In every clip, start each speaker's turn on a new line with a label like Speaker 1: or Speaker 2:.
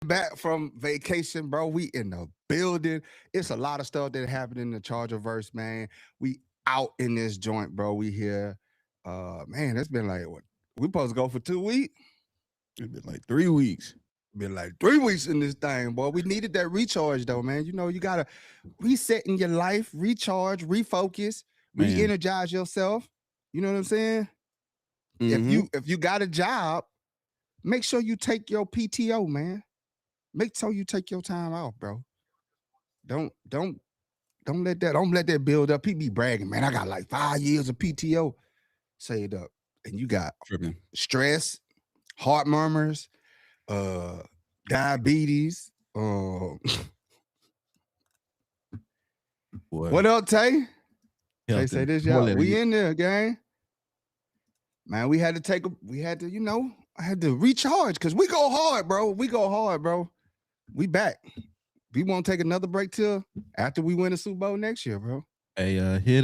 Speaker 1: back from vacation, bro. We in the building. It's a lot of stuff that happened in the Chargerverse, man. We out in this joint, bro. We here. Man, it's been like what? We supposed to go for 2 weeks.
Speaker 2: It's been like 3 weeks.
Speaker 1: Been like 3 weeks in this thing, boy. We needed that recharge, though, man. You know, you gotta reset in your life, recharge, refocus, re-energize yourself. You know what I'm saying? If you got a job, make sure you take your PTO, man. Make sure you take your time off, bro. Don't let that build up. People be bragging, man. I got like 5 years of PTO saved up, and you got stress, heart murmurs, diabetes. What up, Tay? Tay say this, y'all. We in there, gang. Man, I had to recharge because we go hard, bro. We back. We won't take another break till after we win the Super Bowl next year, bro.
Speaker 2: Hey, hit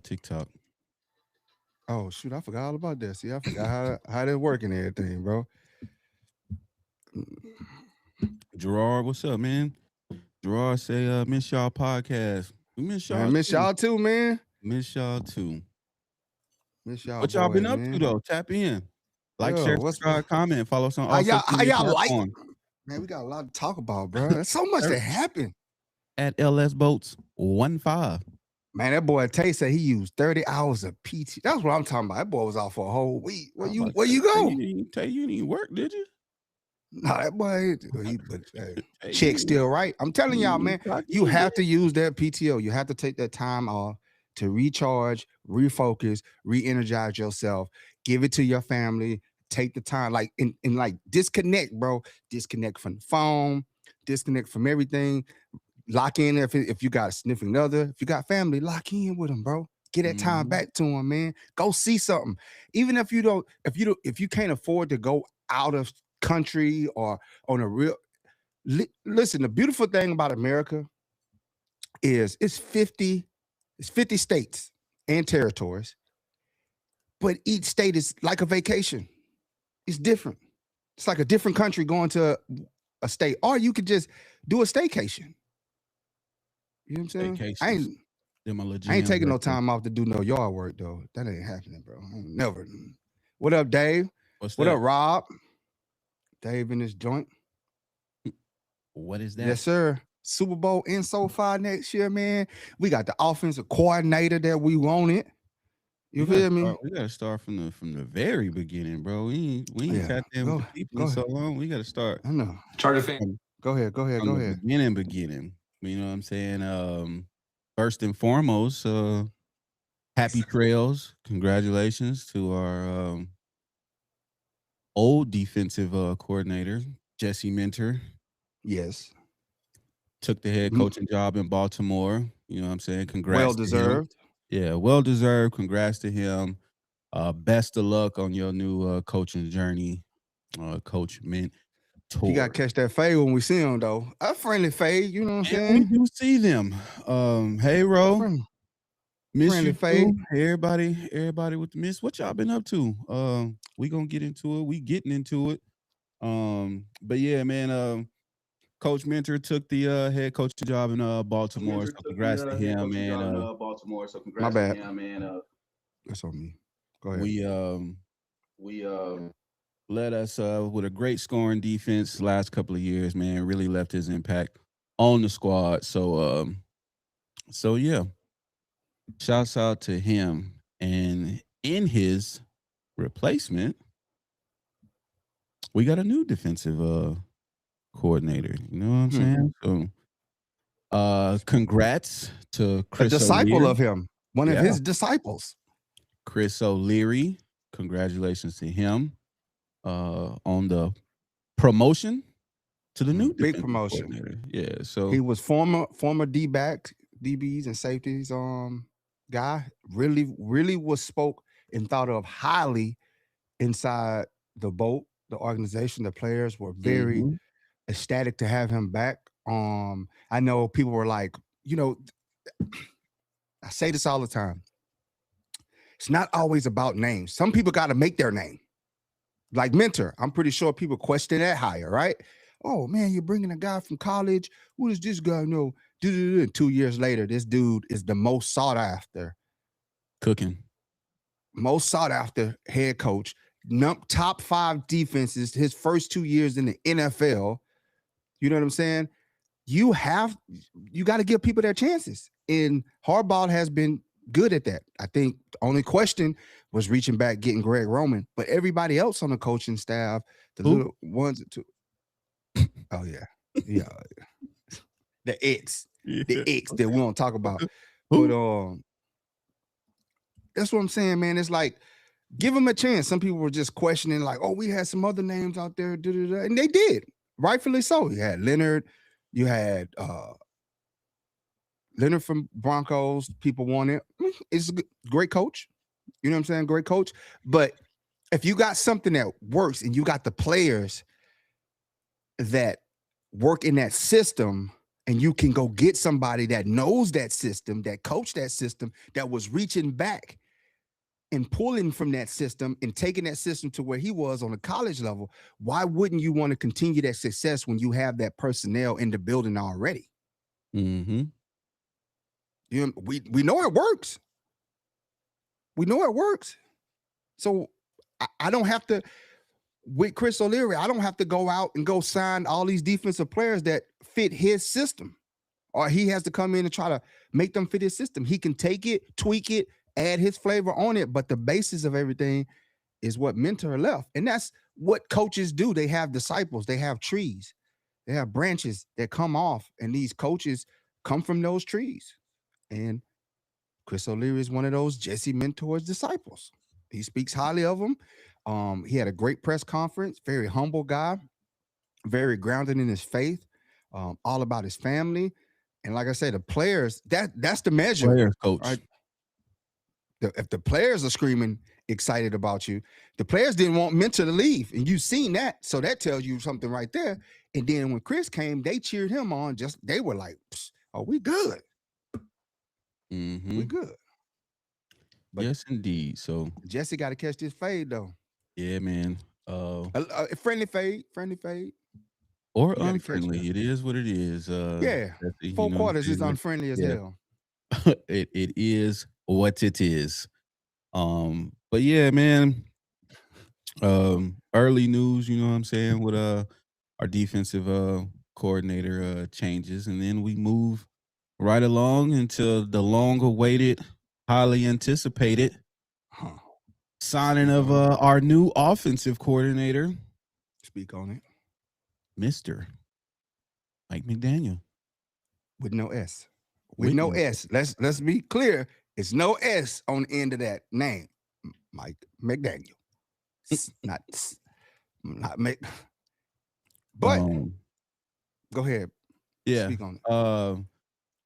Speaker 2: TikTok.
Speaker 1: Oh shoot, I forgot all about that. See, I forgot how that work and everything, bro.
Speaker 2: Gerard, what's up, man? Gerard say, miss y'all podcast. We miss y'all.
Speaker 1: Miss y'all too, man.
Speaker 2: Miss y'all too.
Speaker 1: Miss y'all.
Speaker 2: What y'all been up to though? Tap in. Like, share, subscribe, comment, follow us on all social media platforms.
Speaker 1: Man, we got a lot to talk about, bro. There's so much that happened.
Speaker 2: At LS Boats 15.
Speaker 1: Man, that boy Tay said he used 30 hours of PT. That's what I'm talking about. That boy was out for a whole week. Where you go?
Speaker 2: Tay, you didn't work, did you?
Speaker 1: No, that boy, check still right. I'm telling y'all, man, you have to use that PTO. You have to take that time off to recharge, refocus, re-energize yourself, give it to your family, take the time, like, and like disconnect, bro. Disconnect from the phone, disconnect from everything. Lock in if you got a significant other, if you got family, lock in with them, bro. Get that time back to them, man. Go see something. Even if you can't afford to go out of country or on a real listen, the beautiful thing about America is it's 50 states and territories, but each state is like a vacation. It's different. It's like a different country going to a state, or you could just do a staycation. You know what I'm saying? I ain't taking no time off to do no yard work though. That ain't happening, bro. I ain't never. What up, Dave? What up, Rob? Dave in this joint.
Speaker 2: What is that?
Speaker 1: Yes, sir. Super Bowl in SoFi next year, man. We got the offensive coordinator that we wanted. You feel me?
Speaker 2: We gotta start from the very beginning, bro. We ain't sat there with the people in so long. We gotta start.
Speaker 1: I know.
Speaker 3: Charter fan.
Speaker 1: Go ahead.
Speaker 2: Beginning. You know what I'm saying? First and foremost, happy trails. Congratulations to our old defensive coordinator, Jesse Minter.
Speaker 1: Yes.
Speaker 2: Took the head coaching job in Baltimore. You know what I'm saying? Congrats.
Speaker 1: Well deserved.
Speaker 2: Yeah, well deserved. Congrats to him. Best of luck on your new coaching journey, Coach Mentor.
Speaker 1: You got to catch that fade when we see him, though. A friendly fade, you know what I'm saying?
Speaker 2: We do see them. Hey, Ro. Miss friendly you fade. Everybody with the miss. What y'all been up to? We gonna get into it. We getting into it. But yeah, man. Coach Mentor took the head coaching job in Baltimore. So congrats to him, man.
Speaker 1: My bad. That's on me. Go ahead.
Speaker 2: We led us with a great scoring defense last couple of years, man. Really left his impact on the squad. So yeah. Shouts out to him. And in his replacement, we got a new defensive coordinator. You know what I'm saying? So congrats to Chris
Speaker 1: a disciple
Speaker 2: O'Leary.
Speaker 1: of him. One of his disciples.
Speaker 2: Chris O'Leary. Congratulations to him on the promotion to the new
Speaker 1: big promotion.
Speaker 2: Yeah. So
Speaker 1: he was former DBs and safeties guy. Really was spoke and thought of highly inside the boat, the organization. The players were very ecstatic to have him back. I know people were like, I say this all the time. It's not always about names. Some people got to make their name. like mentor. I'm pretty sure people question that hire, right? Oh man, you're bringing a guy from college. Who does this guy know? 2 years later, this dude is the most sought after head coach, top 5 defenses his first 2 years in the NFL. You know what I'm saying? You got to give people their chances. And Harbaugh has been good at that. I think the only question was reaching back, getting Greg Roman, but everybody else on the coaching staff, little ones, oh yeah. Yeah. The X that we don't talk about. But that's what I'm saying, man. It's like, give them a chance. Some people were just questioning, like, oh, we had some other names out there, and they did, rightfully so. You had Leonard, you had Leonard from Broncos. People wanted. It's a great coach. You know what I'm saying? Great coach. But if you got something that works and you got the players that work in that system, and you can go get somebody that knows that system, that coached that system, that was reaching back and pulling from that system and taking that system to where he was on the college level, why wouldn't you want to continue that success when you have that personnel in the building already?
Speaker 2: Mm-hmm.
Speaker 1: You know, we know it works. We know it works. So I don't have to, with Chris O'Leary, I don't have to go out and go sign all these defensive players that fit his system, or he has to come in and try to make them fit his system. He can take it, tweak it, add his flavor on it, but the basis of everything is what mentor left. And that's what coaches do. They have disciples, they have trees, they have branches that come off, and these coaches come from those trees. And Chris O'Leary is one of those Jesse Mentor's disciples. He speaks highly of him. He had a great press conference, very humble guy, very grounded in his faith, all about his family. And like I said, the players, that's the measure.
Speaker 2: Players coach.
Speaker 1: Right? If the players are screaming excited about you, the players didn't want Mentor to leave. And you've seen that. So that tells you something right there. And then when Chris came, they cheered him on. They were like, oh, we good.
Speaker 2: Mm-hmm.
Speaker 1: We good.
Speaker 2: But yes, indeed. So
Speaker 1: Jesse got to catch this fade, though.
Speaker 2: Yeah, man.
Speaker 1: Friendly fade.
Speaker 2: Or unfriendly. It is what it is.
Speaker 1: Yeah. 4 quarters is unfriendly as hell.
Speaker 2: It is what it is. But yeah, man. Early news, you know what I'm saying, with our defensive coordinator changes, and then we move right along into the long-awaited, highly anticipated signing of our new offensive coordinator.
Speaker 1: Speak on it.
Speaker 2: Mr. Mike McDaniel.
Speaker 1: With no S. With no S. Let's be clear. It's no S on the end of that name. Mike McDaniel. not Mc. But go ahead.
Speaker 2: Yeah.
Speaker 1: Speak on it.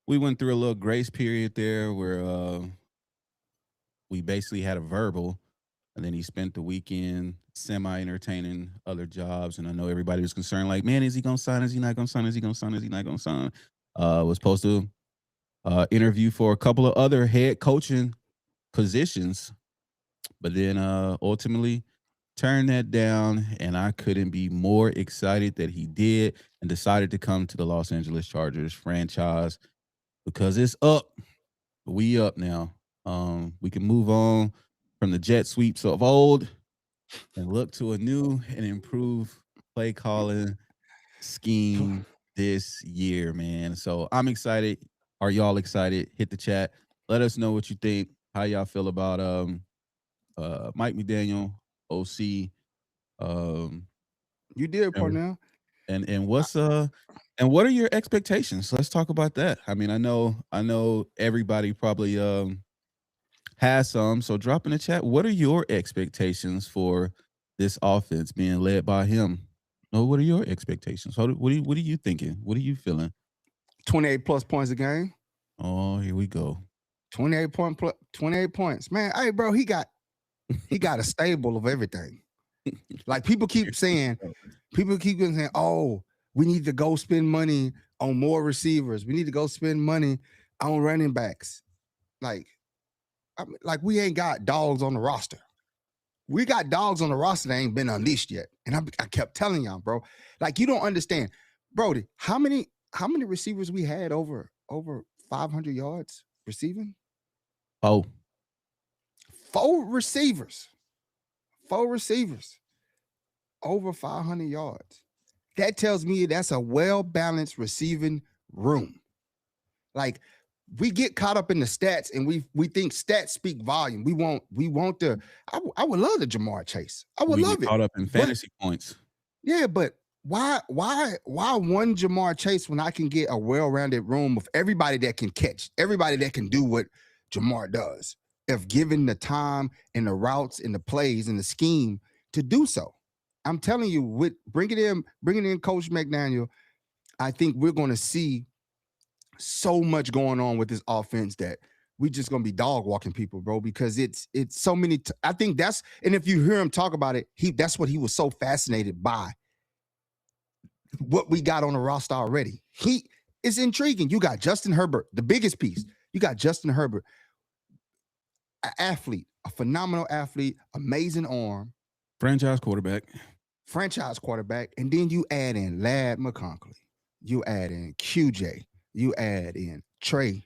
Speaker 2: We went through a little grace period there where we basically had a verbal, and then he spent the weekend semi-entertaining other jobs. And I know everybody was concerned, like, man, is he going to sign? Is he not going to sign? Is he going to sign? Is he not going to sign? Was supposed to interview for a couple of other head coaching positions, but then ultimately turned that down. And I couldn't be more excited that he did and decided to come to the Los Angeles Chargers franchise, because it's up. We up now. We can move on from the jet sweeps of old and look to a new and improved play calling scheme this year, man. So I'm excited. Are y'all excited? Hit the chat. Let us know what you think, how y'all feel about Mike McDaniel, OC.
Speaker 1: You did, partner.
Speaker 2: And what's and what are your expectations? Let's talk about that. I mean, I know everybody probably has some. So drop in the chat. What are your expectations for this offense being led by him? No, what are your expectations? What are you thinking? What are you feeling?
Speaker 1: 28 plus points a game.
Speaker 2: Oh, here we go.
Speaker 1: 28 points. Man, hey, bro, he got a stable of everything. Like people keep saying, oh, we need to go spend money on more receivers. We need to go spend money on running backs. Like we ain't got dogs on the roster. we got dogs on the roster that ain't been unleashed yet. And I kept telling y'all, bro, like you don't understand. Brody, how many receivers we had over 500 yards receiving?
Speaker 2: Oh.
Speaker 1: 4 receivers. 4 receivers over 500 yards. That tells me that's a well-balanced receiving room. Like we get caught up in the stats and we think stats speak volume. We want the I would love the Jamar Chase. I would love it.
Speaker 2: Caught up in fantasy points.
Speaker 1: Yeah, but why one Jamar Chase when I can get a well-rounded room of everybody that can catch, everybody that can do what Jamar does, if given the time and the routes and the plays and the scheme to do so. I'm telling you, with bringing in Coach McDaniel, I think we're going to see so much going on with this offense that we just gonna be dog walking people, bro, because it's so many. I think that's, and if you hear him talk about it, that's what he was so fascinated by. What we got on the roster already. It's intriguing. You got Justin Herbert, the biggest piece. You got Justin Herbert, an athlete, a phenomenal athlete, amazing arm.
Speaker 2: Franchise quarterback.
Speaker 1: And then you add in Ladd McConkey. You add in QJ. You add in Trey.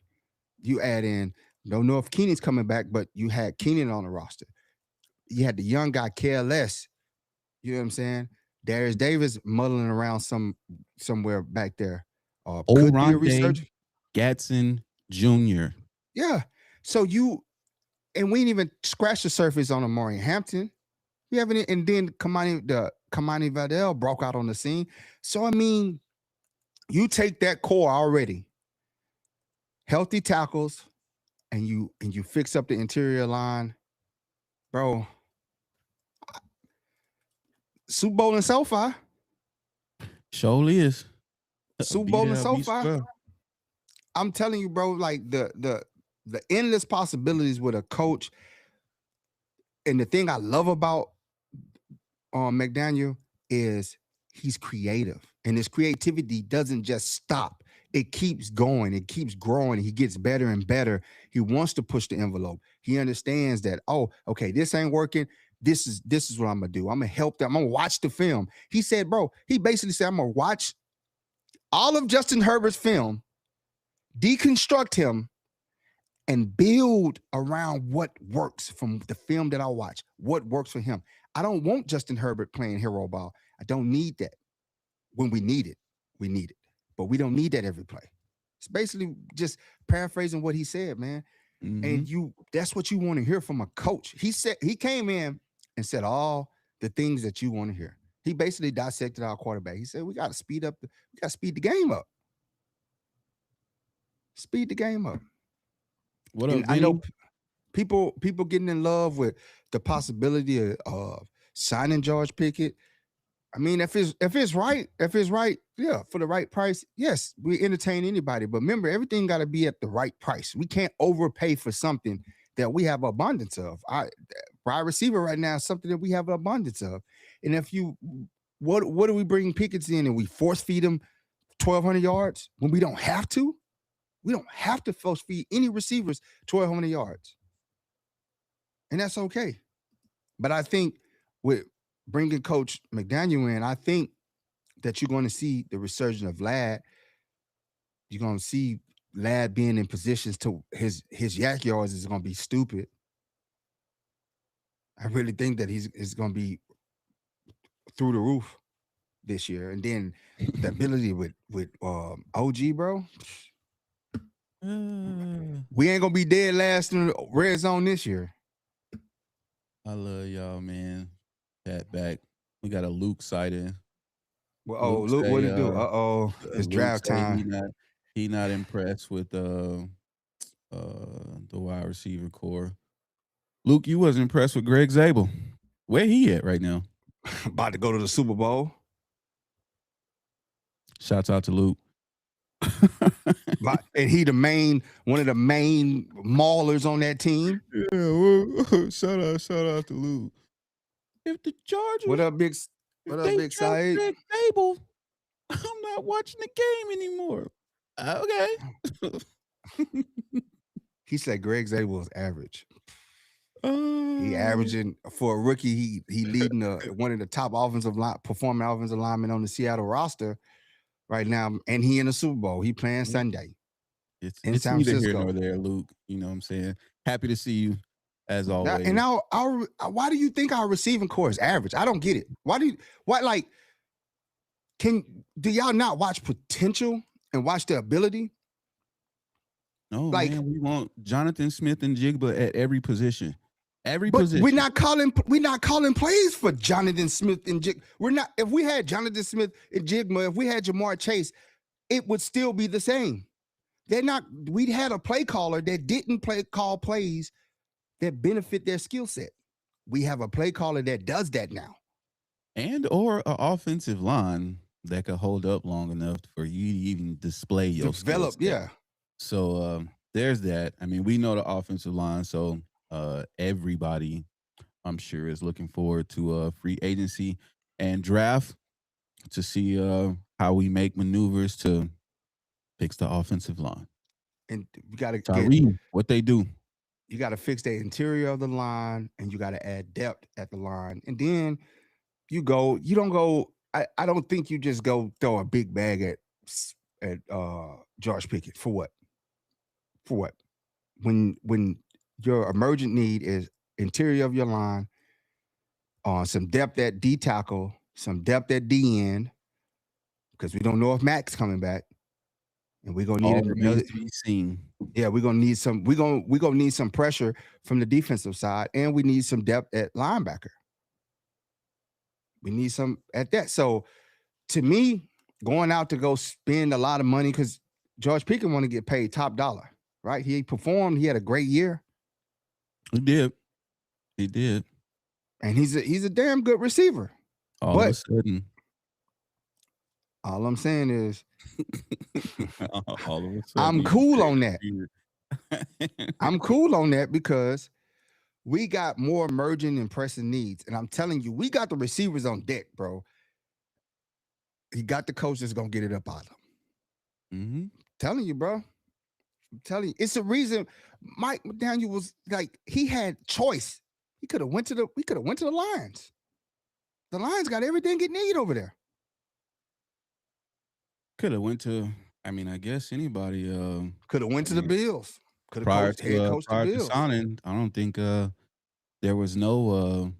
Speaker 1: You add in, don't know if Keenan's coming back, but you had Keenan on the roster. You had the young guy, KLS. You know what I'm saying? Darius Davis muddling around somewhere back there. Could be a resurgence.
Speaker 2: Gatson Jr.
Speaker 1: Yeah. So and we didn't even scratch the surface on Amari Hampton. We haven't, and then Kamani Vidal broke out on the scene. So I mean, you take that core already, healthy tackles, and you fix up the interior line, bro. Super Bowl and SoFi.
Speaker 2: Surely is.
Speaker 1: Super Bowl and SoFi. I'm telling you, bro, like the endless possibilities with a coach. And the thing I love about McDaniel is he's creative. And his creativity doesn't just stop. It keeps going. It keeps growing. He gets better and better. He wants to push the envelope. He understands that, oh, okay, this ain't working. This is what I'm going to do. I'm going to help them. I'm going to watch the film. He said, bro, he basically said, I'm going to watch all of Justin Herbert's film, deconstruct him, and build around what works from the film that I watch, what works for him. I don't want Justin Herbert playing hero ball. I don't need that. When we need it, we need it. But we don't need that every play. It's basically just paraphrasing what he said, man. Mm-hmm. And that's what you want to hear from a coach. He came in and said all the things that you want to hear. He basically dissected our quarterback. He said, we got to speed the game up. Speed the game up.
Speaker 2: What up,
Speaker 1: I know people getting in love with the possibility of signing George Pickett. I mean, if it's right, yeah, for the right price, yes, we entertain anybody. But remember, everything got to be at the right price. We can't overpay for something that we have abundance of. Wide receiver right now is something that we have an abundance of. And if what do we bring Pickett in and we force feed him 1,200 yards when we don't have to? We don't have to force feed any receivers 1,200 yards. And that's okay. But I think with bringing Coach McDaniel in, I think that you're going to see the resurgence of Ladd. You're going to see Ladd being in positions to his yak yards is going to be stupid. I really think that he's going to be through the roof this year. And then the ability with OG, bro. We ain't gonna be dead last in the red zone this year.
Speaker 2: I love y'all, man. Pat back. We got a Luke sighting.
Speaker 1: Well, Luke, what did he do? It's draft time.
Speaker 2: He not impressed with the wide receiver core. Luke, you wasn't impressed with Greg Zabel. Where he at right now?
Speaker 1: About to go to the Super Bowl.
Speaker 2: Shouts out to Luke.
Speaker 1: And he one of the main maulers on that team.
Speaker 2: Yeah, well, shout out to Luke. If the Chargers,
Speaker 1: what up, big side?
Speaker 2: Greg Zabel, I'm not watching the game anymore. Okay.
Speaker 1: He said Greg Zabel is average. He averaging for a rookie. He leading one of the top performing offensive linemen on the Seattle roster right now, and he in the Super Bowl. He playing Sunday.
Speaker 2: It's
Speaker 1: San
Speaker 2: neither
Speaker 1: Francisco.
Speaker 2: here nor there, Luke. You know what I'm saying? Happy to see you as always.
Speaker 1: And why do you think our receiving core is average? I don't get it. Do y'all not watch potential and watch the ability?
Speaker 2: No, man, we want Jonathan Smith and Jigba at every position. Position.
Speaker 1: We're not calling plays for Jonathan Smith and Jigba. We're not. If we had Jonathan Smith and Jigba, if we had Jamar Chase, it would still be the same. They're not. We had a play caller that didn't call plays that benefit their skill set. We have a play caller that does that now,
Speaker 2: or an offensive line that could hold up long enough for you to even display your
Speaker 1: develop. Yeah.
Speaker 2: So there's that. I mean, we know the offensive line, so everybody, I'm sure, is looking forward to free agency and draft to see how we make maneuvers to fix the offensive line.
Speaker 1: And you got to
Speaker 2: get what they do.
Speaker 1: You got to fix the interior of the line, and you got to add depth at the line. And then you don't go. I don't think you just go throw a big bag at George Pickett for what? For what? When your emergent need is interior of your line, some depth at D tackle, some depth at D end, because we don't know if Mac's coming back, and we're gonna need another.
Speaker 2: To be seen.
Speaker 1: Yeah, we're gonna need some. We're gonna need some pressure from the defensive side, and we need some depth at linebacker. We need some at that. So, to me, going out to go spend a lot of money because George Pickett want to get paid top dollar, right? He performed. He had a great year.
Speaker 2: He did.
Speaker 1: And he's a damn good receiver.
Speaker 2: All of a sudden.
Speaker 1: All I'm saying is
Speaker 2: all of a sudden,
Speaker 1: I'm cool on that. I'm cool on that because we got more emerging and pressing needs. And I'm telling you, we got the receivers on deck, bro. He got the coach that's going to get it up out of him.
Speaker 2: Mm-hmm.
Speaker 1: Telling you, bro. I'm telling you. It's a reason Mike McDaniel was like, he had choice. He could have went to the Lions. The Lions got everything it need over there.
Speaker 2: Could have went to, I guess anybody.
Speaker 1: Could have went to the Bills. Could have
Speaker 2: prior
Speaker 1: to
Speaker 2: signing, I don't think there was no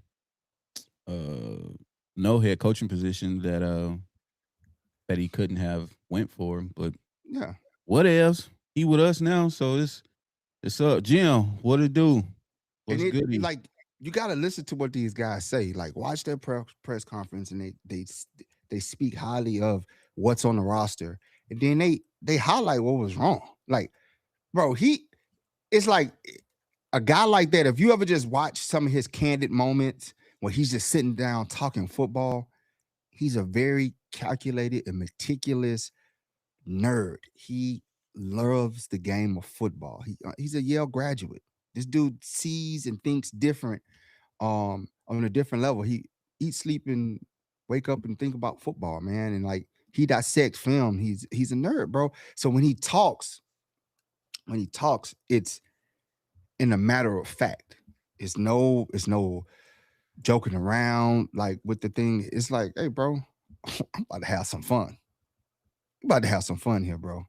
Speaker 2: head coaching position that he couldn't have went for. But
Speaker 1: yeah,
Speaker 2: what else? He with us now, so it's up. Jim, what it do? What's good?
Speaker 1: Like, you got to listen to what these guys say. Like, watch their press conference, and they speak highly of what's on the roster, and then they highlight what was wrong. Like, bro, it's like a guy like that. If you ever just watch some of his candid moments when he's just sitting down talking football, he's a very calculated and meticulous nerd. He loves the game of football. He's a Yale graduate. This dude sees and thinks different on a different level. He eats, sleep, and wake up and think about football, man. And like, he dissects film. He's a nerd, bro. So when he talks, it's in a matter of fact. It's no joking around like with the thing. It's like, hey, bro, I'm about to have some fun. I'm about to have some fun here, bro.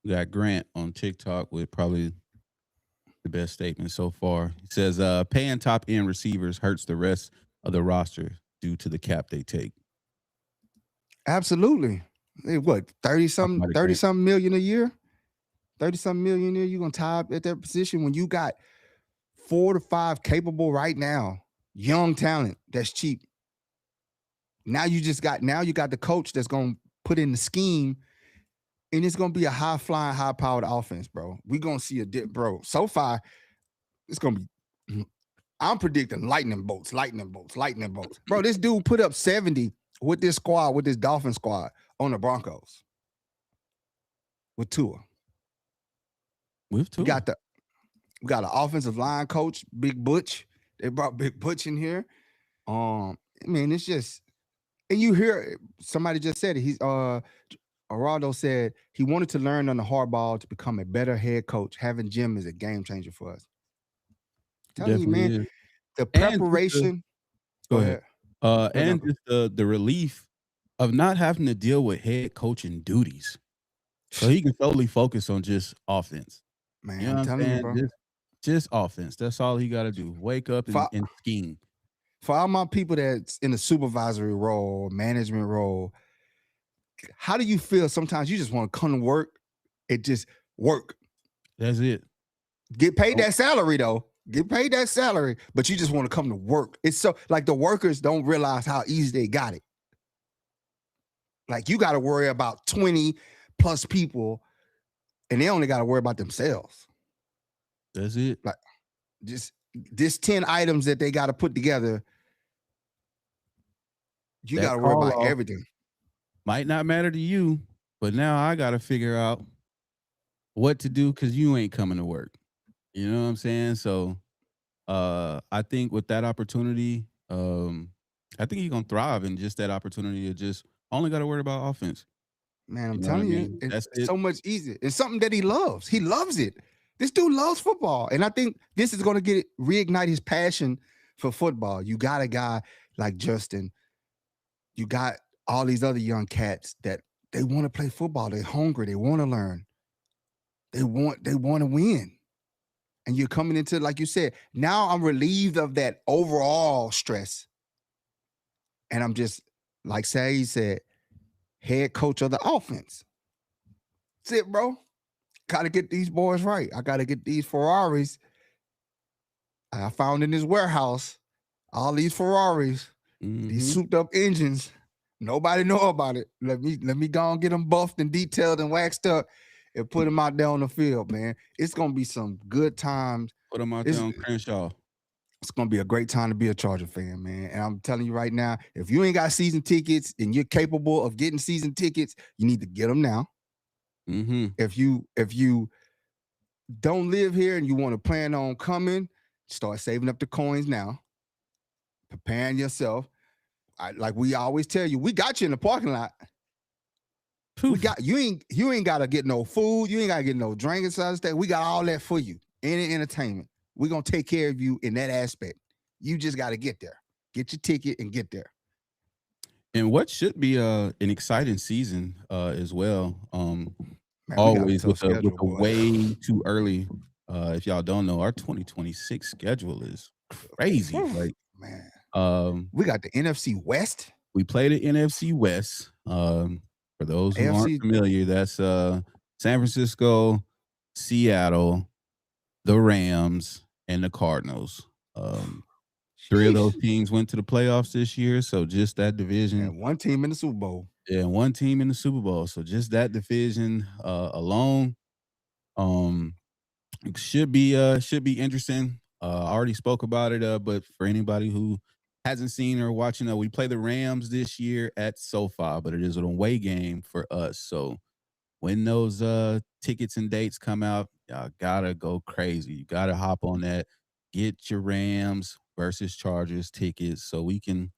Speaker 2: We got Grant on TikTok with probably the best statement so far. He says, paying top end receivers hurts the rest of the roster due to the cap they take.
Speaker 1: Absolutely. Hey, what, 30-something million a year? 30-something million a year, you're gonna tie up at that position when you got 4 to 5 capable right now, young talent that's cheap. Now you got the coach that's gonna put in the scheme, and it's gonna be a high-flying, high-powered offense, bro. We're gonna see a dip, bro. So far, it's gonna be. I'm predicting lightning bolts. Bro, this dude put up 70 with this Dolphin squad on the Broncos with Tua.
Speaker 2: With Tua.
Speaker 1: We got an offensive line coach, Big Butch. They brought Big Butch in here. It's just, and you hear somebody just said it. He's Araldo said he wanted to learn on the hard ball to become a better head coach. Having Jim is a game changer for us. telling you, man,
Speaker 2: Definitely is.
Speaker 1: the
Speaker 2: And
Speaker 1: preparation.
Speaker 2: go
Speaker 1: Go
Speaker 2: ahead.
Speaker 1: ahead. No,
Speaker 2: And
Speaker 1: no,
Speaker 2: just the relief of not having to deal with head coaching duties. So he can solely focus on just offense.
Speaker 1: man,
Speaker 2: You know
Speaker 1: I'm
Speaker 2: what I'm
Speaker 1: telling you,
Speaker 2: saying?
Speaker 1: bro.
Speaker 2: Just offense. That's all he gotta do. Wake up
Speaker 1: For
Speaker 2: and scheme.
Speaker 1: for all my people that's in the supervisory role, management role, how do you feel sometimes you just want to come to work and just work?
Speaker 2: That's it.
Speaker 1: Get paid
Speaker 2: Don't
Speaker 1: that salary though. Get paid that salary, but you just want to come to work. It's so like the workers don't realize how easy they got it. Like you got to worry about 20 plus people, and they only got to worry about themselves.
Speaker 2: That's it.
Speaker 1: Like just this 10 items that they got to put together. You got
Speaker 2: That
Speaker 1: to worry
Speaker 2: call
Speaker 1: about
Speaker 2: off
Speaker 1: everything.
Speaker 2: might not matter to you, but now I gotta figure out what to do because you ain't coming to work. You know what I'm saying? So I think with that opportunity, I think he's gonna thrive in just that opportunity to just only gotta worry about offense.
Speaker 1: Man, I'm
Speaker 2: You know what I
Speaker 1: telling you,
Speaker 2: mean?
Speaker 1: it's
Speaker 2: That's it.
Speaker 1: so much easier. It's something that he loves. He loves it. This dude loves football. And I think this is going to reignite his passion for football. You got a guy like Justin. You got all these other young cats that they want to play football. They're hungry. They want to learn. They want to win. And you're coming into, like you said, now I'm relieved of that overall stress. And I'm just, like Say said, head coach of the offense. That's it, bro. Gotta get these boys right. I gotta get these Ferraris. I found in this warehouse all these Ferraris, these
Speaker 2: Mm-hmm.
Speaker 1: souped up engines. Nobody know about it. Let me go and get them buffed and detailed and waxed up and put them out there on the field, man. It's gonna be some good times.
Speaker 2: Put him out there
Speaker 1: It's
Speaker 2: on Crenshaw.
Speaker 1: it's gonna be a great time to be a Charger fan, man. And I'm telling you right now, if you ain't got season tickets and you're capable of getting season tickets, you need to get them now.
Speaker 2: Mm-hmm.
Speaker 1: If you don't live here and you want to plan on coming, start saving up the coins now, preparing yourself. Like we always tell you, we got you in the parking lot.
Speaker 2: Poof.
Speaker 1: We got you ain't gotta get no food, you ain't gotta get no drink inside the state. We got all that for you. Any entertainment. We're gonna take care of you in that aspect. You just gotta get there. Get your ticket and get there.
Speaker 2: And what should be an exciting season as well.
Speaker 1: Man, we got a
Speaker 2: Always
Speaker 1: tough
Speaker 2: with
Speaker 1: schedule,
Speaker 2: a
Speaker 1: boy.
Speaker 2: way too early. If y'all don't know, our 2026 schedule is crazy. Like
Speaker 1: man, we got the NFC West.
Speaker 2: We play the NFC West. For those who aren't
Speaker 1: AFC.
Speaker 2: familiar, that's San Francisco, Seattle, the Rams, and the Cardinals. 3 of those teams went to the playoffs this year, so just that division.
Speaker 1: And one team in the Super Bowl.
Speaker 2: Yeah, and one team in the Super Bowl. So just that division alone, should be interesting. I already spoke about it, but for anybody who hasn't seen or watching, we play the Rams this year at SoFi, but it is an away game for us. So when those tickets and dates come out, y'all gotta go crazy. You gotta hop on that. Get your Rams versus Chargers tickets so we can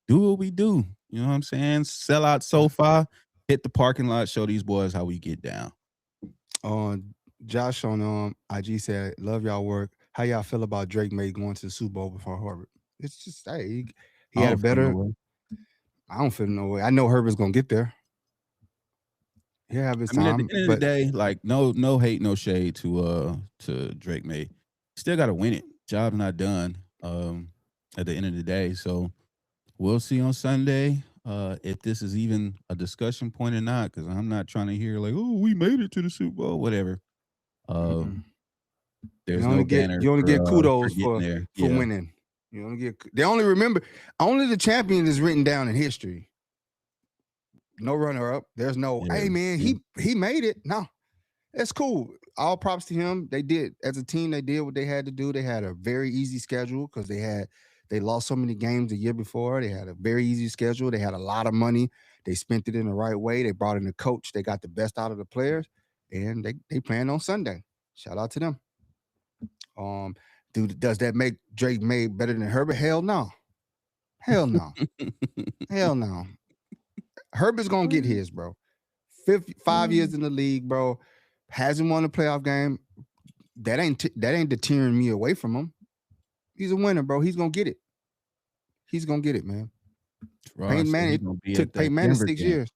Speaker 2: do what we do. You know what I'm saying? Sell out SoFi, hit the parking lot, show these boys how we get down.
Speaker 1: Josh on IG said, "Love y'all work. How y'all feel about Drake May going to the Super Bowl before Herbert?" It's just hey, he had a better. I don't feel no way. I know Herbert's gonna get there. He'll have his time.
Speaker 2: At the end of the day, like no hate, no shade to Drake May. Still got to win it. Job's not done. At the end of the day, so we'll see on Sunday if this is even a discussion point or not. Because I'm not trying to hear like, oh, we made it to the Super Bowl, whatever. There's no banner.
Speaker 1: You only get kudos for
Speaker 2: yeah.
Speaker 1: winning. You only get. They only remember. Only the champion is written down in history. No runner up. There's no. Hey man, he made it. No, that's cool. All props to him. They did as a team. They did what they had to do. They had a very easy schedule because they lost so many games the year before. They had a very easy schedule. They had a lot of money. They spent it in the right way. They brought in a coach. They got the best out of the players, and they playing on Sunday. Shout out to them. Does that make Drake May better than Herbert? Hell no. Hell no. Hell no. Herbert's gonna get his, bro. 5 years in the league, bro. Hasn't won a playoff game. That ain't deterring me away from him. He's a winner, bro. He's gonna get it. He's gonna get it, man.
Speaker 2: Peyton Manning
Speaker 1: took Peyton Manning 6 years.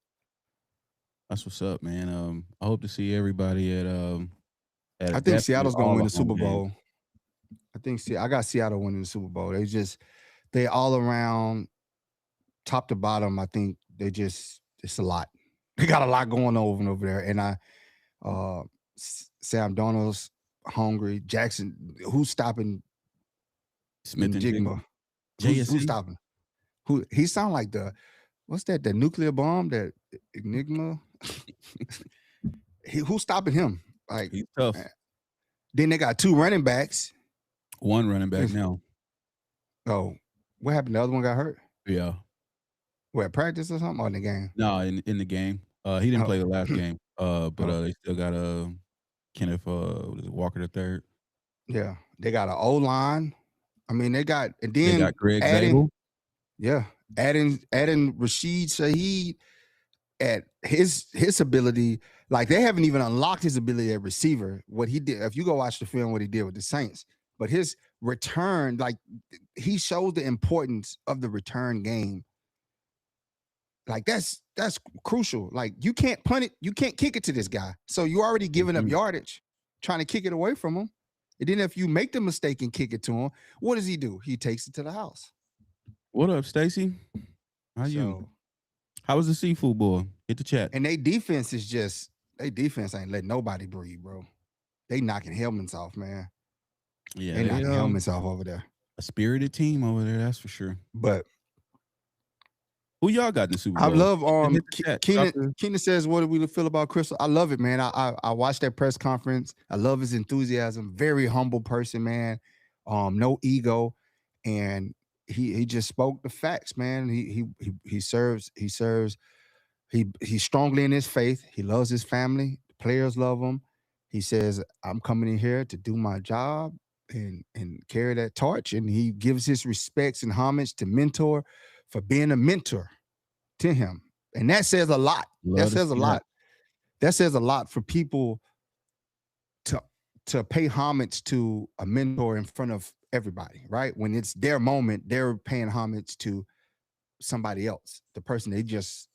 Speaker 2: That's what's up, man. I hope to see everybody at
Speaker 1: I think Seattle's gonna win the Super Bowl. I got Seattle winning the Super Bowl. They all around, top to bottom. I think it's a lot. They got a lot going on over there. And Sam Darnold's hungry. Jackson, who's stopping
Speaker 2: Smith and Jigma?
Speaker 1: Who's stopping? He sound like what's that? The nuclear bomb? That Enigma? Who's stopping him? Like,
Speaker 2: he's tough.
Speaker 1: Man. Then they got 2 running backs.
Speaker 2: 1 running back now.
Speaker 1: Oh, what happened? The other one got hurt?
Speaker 2: Yeah.
Speaker 1: What, at practice or something, or in the game?
Speaker 2: No, in the game. He didn't play the last game. But they still got Kenneth Walker III.
Speaker 1: Yeah. They got an O-line. I mean, they got
Speaker 2: Greg Zabel.
Speaker 1: Yeah. Adding Rashid Shaheed at his ability. Like, they haven't even unlocked his ability at receiver. What he did, if you go watch the film, what he did with the Saints. But his return, like, he shows the importance of the return game. Like, that's crucial. Like, you can't punt it, you can't kick it to this guy. So you already giving up yardage, trying to kick it away from him. And then if you make the mistake and kick it to him, what does he do? He takes it to the house.
Speaker 2: What up, Stacy? How you? How was the seafood boy? Hit the chat.
Speaker 1: And their defense ain't letting nobody breathe, bro. They knocking helmets off, man.
Speaker 2: Yeah,
Speaker 1: they knocking helmets off over there.
Speaker 2: A spirited team over there, that's for sure.
Speaker 1: But
Speaker 2: who y'all got in the Super Bowl?
Speaker 1: I love Keenan says, what do we feel about Crystal? I love it, man. I watched that press conference. I love his enthusiasm. Very humble person, man. No ego. And he just spoke the facts, man. He's strongly in his faith. He loves his family. The players love him. He says, I'm coming in here to do my job and carry that torch. And he gives his respects and homage to Mentor for being a mentor to him. And that says a lot. That says a lot. That says a lot for people to pay homage to a mentor in front of everybody, right? When it's their moment, they're paying homage to somebody else, the person they just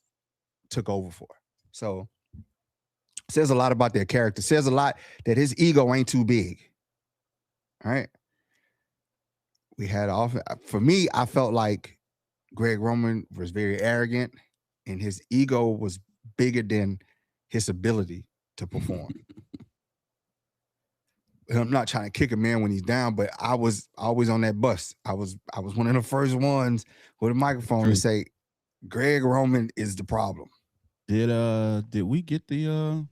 Speaker 1: took over for. So says a lot about their character. Says a lot that his ego ain't too big. All right. We had for me, I felt like Greg Roman was very arrogant and his ego was bigger than his ability to perform. I'm not trying to kick a man when he's down, but I was always on that bus. I was one of the first ones with a microphone to say Greg Roman is the problem.
Speaker 2: Did we get the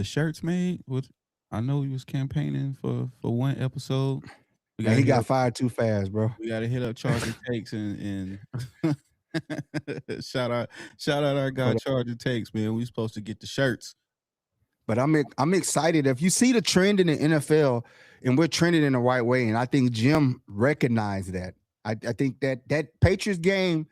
Speaker 2: shirts made with? I know he was campaigning for one episode.
Speaker 1: He got fired too fast, bro.
Speaker 2: We got to hit up Charging Takes and shout out our guy Charging Takes, man. We supposed to get the shirts.
Speaker 1: But I'm excited. If you see the trend in the NFL, and we're trending in the right way, and I think Jim recognized that. I think that Patriots game,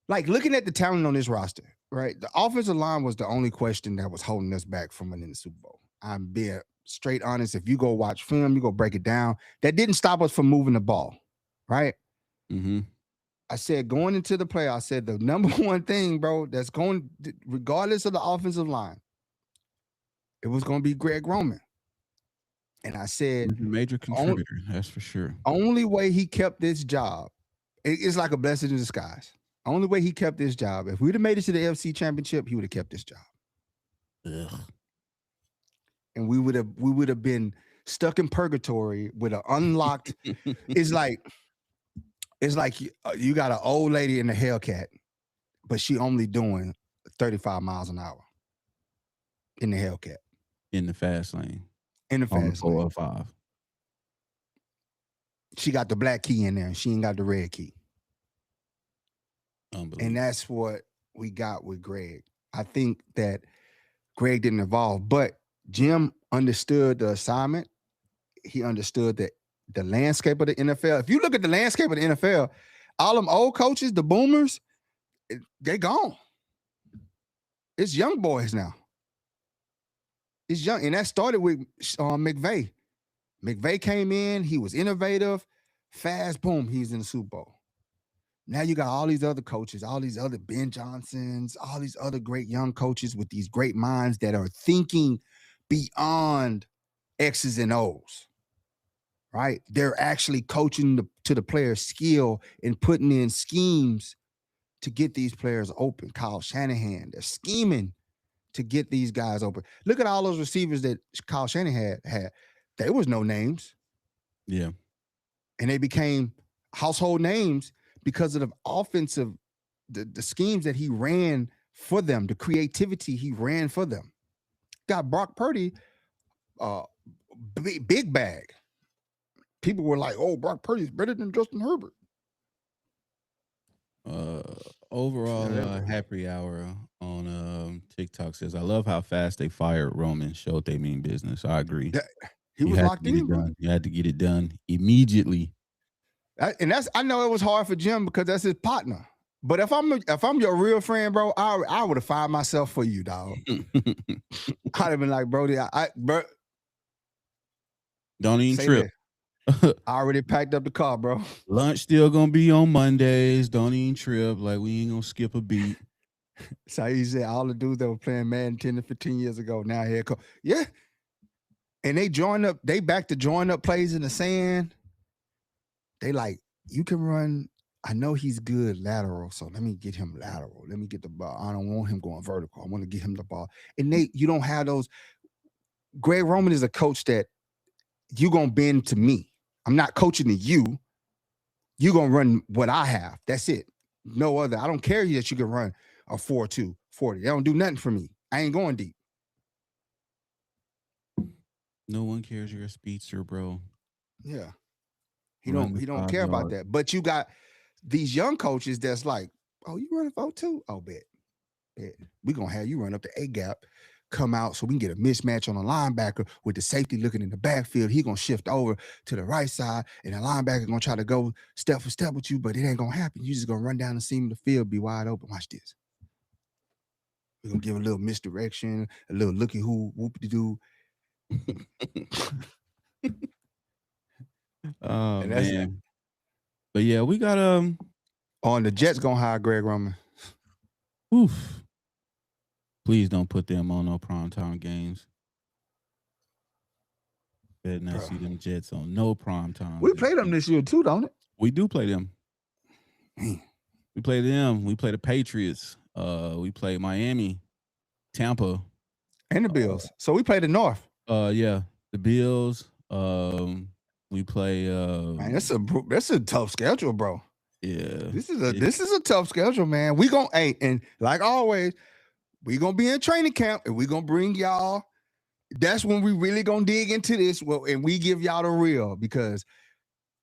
Speaker 1: like looking at the talent on this roster, right? The offensive line was the only question that was holding us back from winning the Super Bowl. I'm being straight honest. If you go watch film, you go break it down. That didn't stop us from moving the ball, right?
Speaker 2: Mm-hmm.
Speaker 1: I said going into the play, I said the number one thing, bro, that's going, regardless of the offensive line, it was going to be Greg Roman. And I said,
Speaker 2: he's a major contributor, that's for sure.
Speaker 1: Only way he kept this job, it's like a blessing in disguise. Only way he kept this job, if we'd have made it to the AFC Championship, he would have kept this job.
Speaker 2: Ugh.
Speaker 1: And we would have been stuck in purgatory with an unlocked. It's like you got an old lady in a Hellcat, but she only doing 35 miles an hour in the Hellcat.
Speaker 2: In the fast lane.
Speaker 1: In the fast lane.
Speaker 2: 405.
Speaker 1: She got the black key in there, and she ain't got the red key. And that's what we got with Greg. I think that Greg didn't evolve, but Jim understood the assignment. He understood the landscape of the NFL. If you look at the landscape of the NFL, all them old coaches, the boomers, they gone. It's young boys now. It's young, and that started with McVay. McVay came in. He was innovative. Fast, boom, he's in the Super Bowl. Now you got all these other coaches, all these other Ben Johnsons, all these other great young coaches with these great minds that are thinking beyond X's and O's, right? They're actually coaching to the player's skill and putting in schemes to get these players open. Kyle Shanahan, they're scheming to get these guys open. Look at all those receivers that Kyle Shanahan had. There was no names.
Speaker 2: Yeah.
Speaker 1: And they became household names because of the offensive, the schemes that he ran for them, the creativity he ran for them. Got Brock Purdy, big bag. People were like, "Oh, Brock Purdy's better than Justin Herbert."
Speaker 2: Overall, happy hour on TikTok says, "I love how fast they fired Roman. Showed they mean business." I agree.
Speaker 1: He was locked in, bro.
Speaker 2: You had to get it done immediately.
Speaker 1: I know it was hard for Jim because that's his partner. But if I'm your real friend, bro, I would have fired myself for you, dog. I'd have been like, Brody, bro,
Speaker 2: don't even trip.
Speaker 1: I already packed up the car, bro.
Speaker 2: Lunch still gonna be on Mondays. Don't even trip. Like, we ain't gonna skip a beat.
Speaker 1: So he said all the dudes that were playing Madden 10 to 15 years ago now head coach. Yeah. And they back to join up plays in the sand. They like, you can run. I know he's good lateral, so let me get him lateral. Let me get the ball. I don't want him going vertical. I want to get him the ball. And you don't have those. Greg Roman is a coach that you're going to bend to me. I'm not coaching to you. You're going to run what I have. That's it. No other. I don't care that you can run a 4.2, 40. They don't do nothing for me. I ain't going deep.
Speaker 2: No one cares you're a speedster, bro.
Speaker 1: Yeah. He don't care about that. But you got these young coaches that's like, oh, you running 4.2? Oh, bet. We're going to have you run up the A gap, come out so we can get a mismatch on a linebacker with the safety looking in the backfield. He going to shift over to the right side, and the linebacker going to try to go step for step with you, but it ain't going to happen. You just going to run down the seam of the field, be wide open. Watch this. We're going to give a little misdirection, a little looky-who, whoop-de-doo.
Speaker 2: Oh, man. But yeah, we got
Speaker 1: on the Jets gonna hire Greg Roman.
Speaker 2: Oof. Please don't put them on no primetime games. Better not see them Jets on no primetime.
Speaker 1: We play them this year too, don't it?
Speaker 2: We do play them. We play them. We play the Patriots. We play Miami, Tampa,
Speaker 1: and the Bills. So we play the North.
Speaker 2: Yeah, the Bills. We play.
Speaker 1: Man, that's a tough schedule, bro.
Speaker 2: Yeah,
Speaker 1: this is a tough schedule, man. We gonna and like always, we gonna be in training camp, and we gonna bring y'all. That's when we really gonna dig into this, and we give y'all the real, because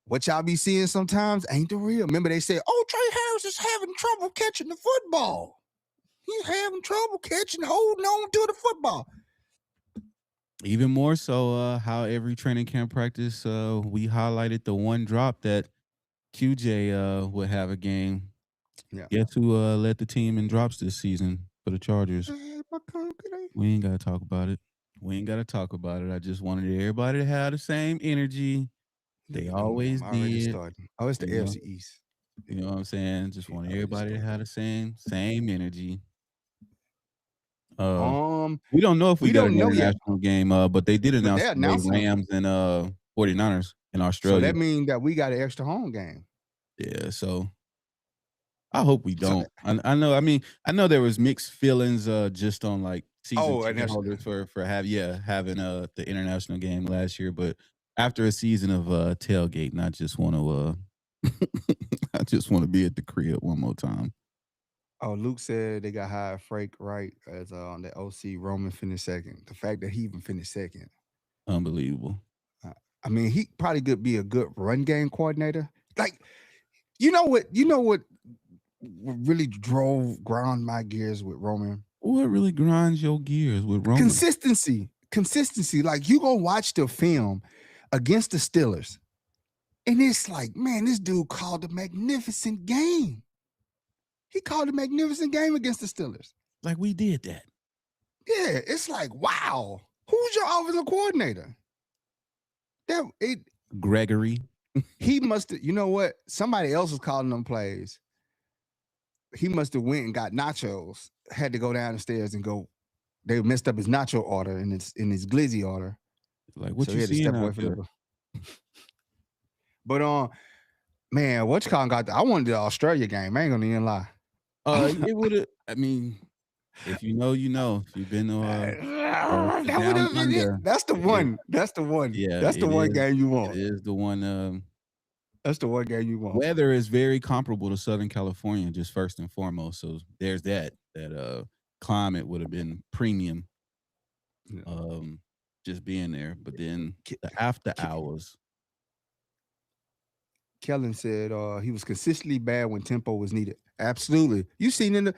Speaker 1: what y'all be seeing sometimes ain't the real. Remember they said, "Oh, Trey Harris is having trouble catching the football. He's having trouble holding on to the football."
Speaker 2: Even more so, how every training camp practice, we highlighted the one drop that QJ would have a game.
Speaker 1: Yeah.
Speaker 2: Guess who led the team in drops this season for the Chargers? We ain't got to talk about it. I just wanted everybody to have the same energy. They always did.
Speaker 1: Oh, it's the AFC East.
Speaker 2: You know what I'm saying? Just wanted everybody to have the same energy. We don't know if we got an international game, but they did announce the Rams and 49ers in Australia.
Speaker 1: So that means that we got an extra home game.
Speaker 2: Yeah, so I hope we don't. I know. I mean, I know there was mixed feelings just on like season holders for having the international game last year, but after a season of tailgating, I just want to be at the crib one more time.
Speaker 1: Oh, Luke said they got hired Frank Wright as on the OC. Roman finished second. The fact that he even finished second,
Speaker 2: unbelievable.
Speaker 1: I mean, he probably could be a good run game coordinator. Like, you know what really ground my gears with Roman?
Speaker 2: What really grinds your gears with Roman?
Speaker 1: Consistency. Like, you go watch the film against the Steelers, and it's like, man, this dude called a magnificent game. He called a magnificent game against the Steelers.
Speaker 2: Like, we did that.
Speaker 1: Yeah, it's like, wow. Who's your offensive coordinator?
Speaker 2: Gregory.
Speaker 1: He must have, you know what? Somebody else was calling them plays. He must have went and got nachos, had to go down the stairs and go. They messed up his nacho order and his glizzy order.
Speaker 2: Like, what
Speaker 1: So
Speaker 2: you
Speaker 1: he had to
Speaker 2: seeing
Speaker 1: step away
Speaker 2: out
Speaker 1: from
Speaker 2: there?
Speaker 1: the. But man, what you calling got? I wanted the Australia game. I ain't gonna even lie.
Speaker 2: It would have. I mean, if you know, you know. If you've been
Speaker 1: that would
Speaker 2: down
Speaker 1: have been it.
Speaker 2: under,
Speaker 1: That's the
Speaker 2: it is.
Speaker 1: one. That's the one.
Speaker 2: Yeah,
Speaker 1: That's the
Speaker 2: it
Speaker 1: one
Speaker 2: is.
Speaker 1: game you
Speaker 2: It
Speaker 1: want.
Speaker 2: is the one.
Speaker 1: That's the one game you want.
Speaker 2: Weather is very comparable to Southern California, just first and foremost. So there's that. That climate would have been premium. Just being there, but then the after hours.
Speaker 1: Kellen said he was consistently bad when tempo was needed. Absolutely. You seen in the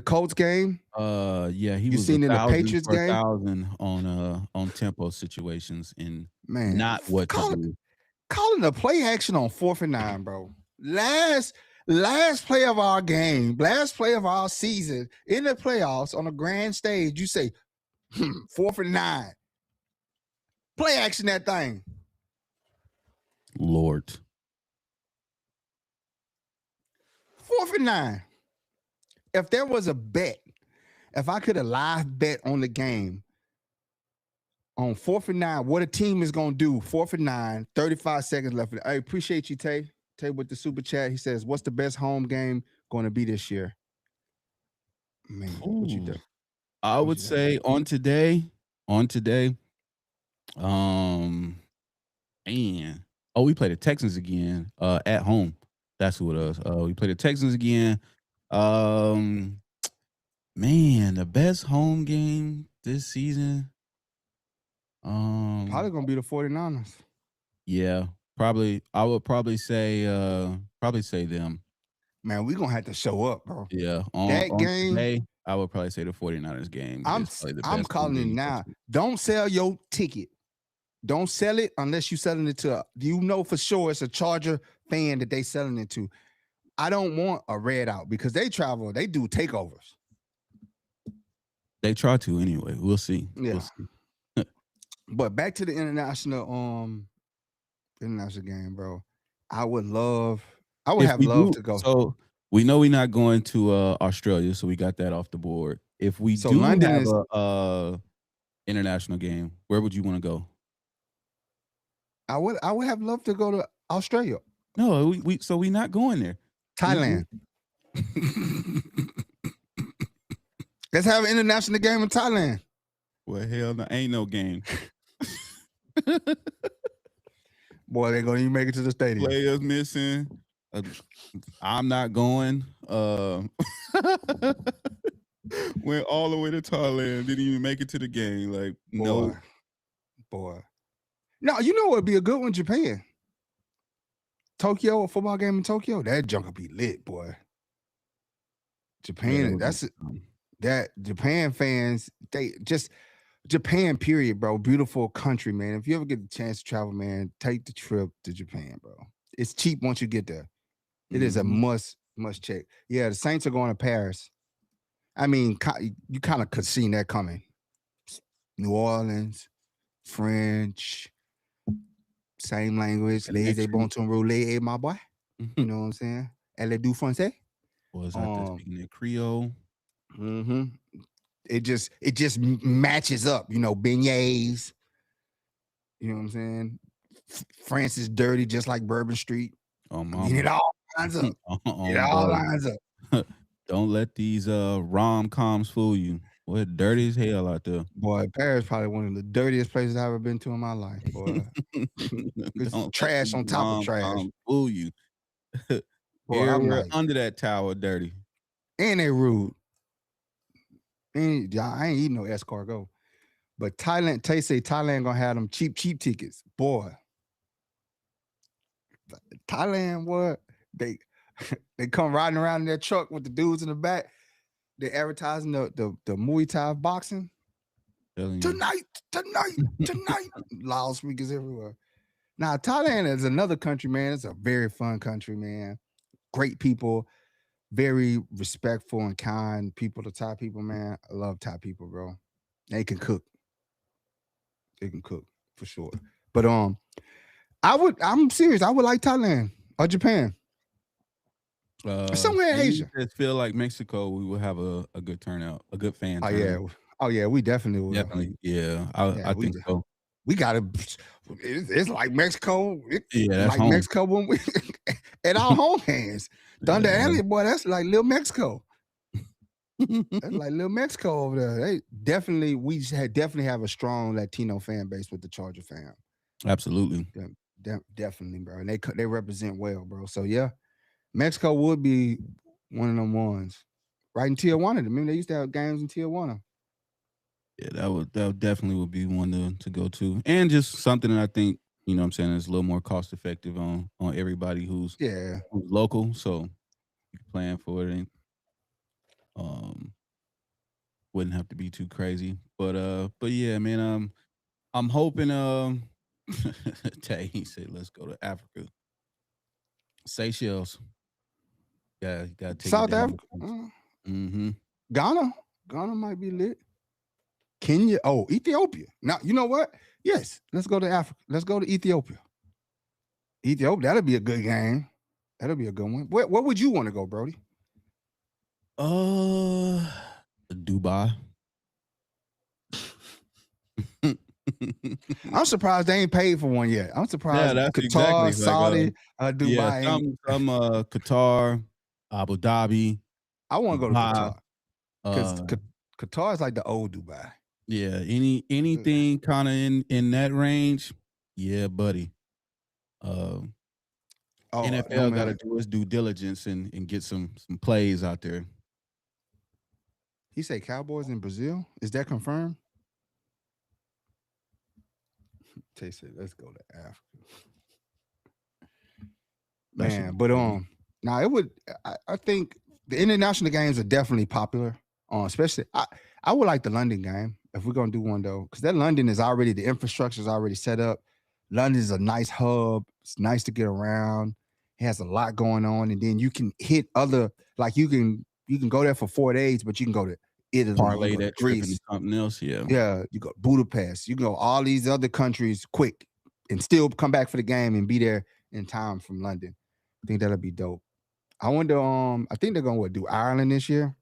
Speaker 1: Colts game?
Speaker 2: Yeah, he
Speaker 1: You
Speaker 2: was
Speaker 1: seen in the
Speaker 2: 1,000
Speaker 1: Patriots
Speaker 2: for
Speaker 1: game?
Speaker 2: 1,000 on tempo situations and
Speaker 1: Man,
Speaker 2: not what to do.
Speaker 1: Calling the play action on 4th and 9, bro. Last play of our game, last play of our season in the playoffs on a grand stage. You say 4th and 9. Play action that thing.
Speaker 2: Lord.
Speaker 1: 4th and 9. If there was a bet, if I could have live bet on the game on 4th and 9, what a team is going to do, 4th and 9, 35 seconds left. I appreciate you, Tay. Tay with the super chat. He says, what's the best home game going to be this year? Man, what you do?
Speaker 2: I would say on today, man. Oh, we play the Texans again at home. That's who it is. We play the Texans again. Man, the best home game this season.
Speaker 1: Probably gonna be the 49ers.
Speaker 2: Yeah, probably. I would probably say them.
Speaker 1: Man, we're gonna have to show up, bro.
Speaker 2: Yeah,
Speaker 1: that
Speaker 2: on
Speaker 1: game.
Speaker 2: Today, I would probably say the 49ers game.
Speaker 1: I'm calling it now. Don't sell your ticket. Don't sell it unless you're selling it to for sure it's a Charger fan that they selling it to. I don't want a red out because they travel, they do takeovers.
Speaker 2: They try to anyway. We'll see.
Speaker 1: Yeah.
Speaker 2: We'll see.
Speaker 1: But back to the international game, bro. I would have loved to go.
Speaker 2: So we know we're not going to Australia, so we got that off the board. If we do
Speaker 1: London
Speaker 2: have
Speaker 1: is
Speaker 2: a international game, where would you want to go?
Speaker 1: I would have loved to go to Australia.
Speaker 2: No, we're not going there.
Speaker 1: Thailand. Let's have an international game in Thailand.
Speaker 2: Well, hell no, ain't no game.
Speaker 1: Boy, they gonna even make it to the stadium.
Speaker 2: Players missing. I'm not going. Went all the way to Thailand. Didn't even make it to the game. Like, no.
Speaker 1: Boy. No, you know what would be a good one? Japan. Tokyo, a football game in Tokyo. That junk will be lit, boy. Japan, that Japan fans, Japan, period, bro. Beautiful country, man. If you ever get the chance to travel, man, take the trip to Japan, bro. It's cheap once you get there. It is a must check. Yeah, the Saints are going to Paris. I mean, you kind of could see that coming. New Orleans, French, same language. Les bon ton roulé, my boy. You know what I'm saying? Elle du français.
Speaker 2: Was I speaking in Creole?
Speaker 1: Mm-hmm. It just matches up, beignets. You know what I'm saying? France is dirty, just like Bourbon Street.
Speaker 2: Oh, mama.
Speaker 1: It all lines up. It all lines up.
Speaker 2: Don't let these rom-coms fool you. Boy, dirty as hell out there.
Speaker 1: Boy, Paris is probably one of the dirtiest places I've ever been to in my life, boy. It's trash on top of trash.
Speaker 2: Fool you. Boy, under that tower dirty.
Speaker 1: And they rude. And I ain't eating no escargot. But Thailand gonna have them cheap tickets. Boy. Thailand, what? They come riding around in their truck with the dudes in the back. They're advertising the Muay Thai boxing. Tonight. Loudspeakers everywhere. Now, Thailand is another country, man. It's a very fun country, man. Great people, very respectful and kind people. The Thai people, man. I love Thai people, bro. They can cook. They can cook for sure. But I'm serious. I would like Thailand or Japan. Somewhere in Asia.
Speaker 2: I feel like Mexico, we will have a good turnout, a good fan
Speaker 1: turnout. Oh yeah, we definitely will.
Speaker 2: Definitely, yeah. I think so.
Speaker 1: We gotta. It's like Mexico.
Speaker 2: That's
Speaker 1: like
Speaker 2: home.
Speaker 1: Mexico when we at our home hands. Thunder Alley, boy, that's like little Mexico. That's like little Mexico over there. We definitely have a strong Latino fan base with the Charger fam.
Speaker 2: Absolutely,
Speaker 1: definitely, bro. And they represent well, bro. So yeah, Mexico would be one of them ones. Right in Tijuana. I mean, they used to have games in Tijuana.
Speaker 2: Yeah, that definitely would be one to go to, and just something that I think, you know what I'm saying, is a little more cost effective on everybody who's local. So you can plan for it, and wouldn't have to be too crazy. But yeah, man, I'm hoping Tay, he said let's go to Africa. Seychelles. Yeah, you gotta take
Speaker 1: South Africa. Ghana might be lit. Kenya. Oh, Ethiopia. Now, you know what? Yes, let's go to Africa. Let's go to Ethiopia. That'll be a good game. That'll be a good one. What would you want to go, Brody?
Speaker 2: Dubai.
Speaker 1: I'm surprised they ain't paid for one yet. I'm surprised Qatar, Saudi, Dubai.
Speaker 2: Some Qatar, Abu Dhabi.
Speaker 1: I want to go to Qatar. Because Qatar is like the old Dubai.
Speaker 2: Yeah, anything kind of in that range, yeah, buddy. NFL got to do its due diligence and get some plays out there.
Speaker 1: He said Cowboys in Brazil. Is that confirmed? Tay said, let's go to Africa. Man, but now it would. I think the international games are definitely popular. Especially, I would like the London game if we're gonna do one though, because that London is already, the infrastructure is already set up. London is a nice hub. It's nice to get around. It has a lot going on, and then you can hit other, like you can go there for 4 days, but you can go to Italy,
Speaker 2: parlay that trip into something else.
Speaker 1: Yeah, you go Budapest. You can go all these other countries quick and still come back for the game and be there in time from London. I think that'll be dope. I wonder. I think they're gonna do Ireland this year.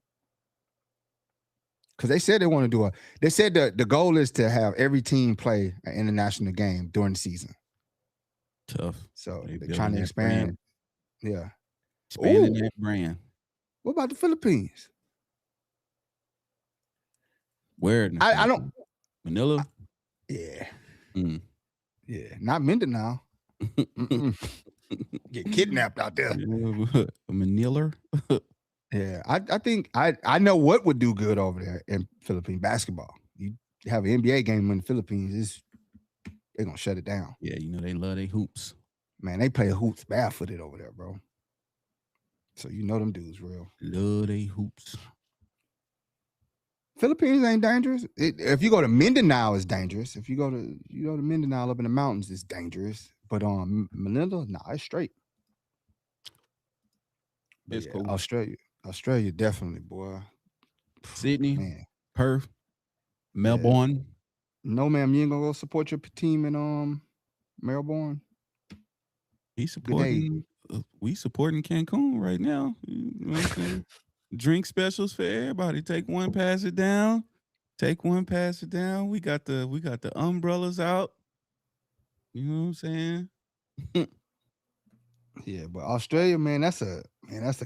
Speaker 1: Because they said they want to do they said the goal is to have every team play an international game during the season.
Speaker 2: Tough.
Speaker 1: So they're trying to expand. Yeah.
Speaker 2: Expanding that brand.
Speaker 1: What about the Philippines?
Speaker 2: Where?
Speaker 1: I don't.
Speaker 2: Manila?
Speaker 1: Yeah. Yeah. Not Mindanao. Get kidnapped out there.
Speaker 2: Manila?
Speaker 1: Yeah, I think I know what would do good over there in Philippine basketball. You have an NBA game in the Philippines, they're gonna shut it down.
Speaker 2: Yeah, you know they love their hoops.
Speaker 1: Man, they play hoops barefooted over there, bro. So you know them dudes real.
Speaker 2: Love they hoops.
Speaker 1: Philippines ain't dangerous. If you go to Mindanao, it's dangerous. If you go to Mindanao up in the mountains, it's dangerous. But Manila, nah, it's straight.
Speaker 2: It's cool.
Speaker 1: Australia, definitely, boy.
Speaker 2: Sydney, man. Perth, Melbourne.
Speaker 1: Yeah. No, ma'am, you ain't gonna go support your team in Melbourne.
Speaker 2: We supporting Cancun right now. You know what I'm saying? Drink specials for everybody. Take one, pass it down. We got the umbrellas out. You know what I'm saying?
Speaker 1: Yeah, but Australia, man, that's a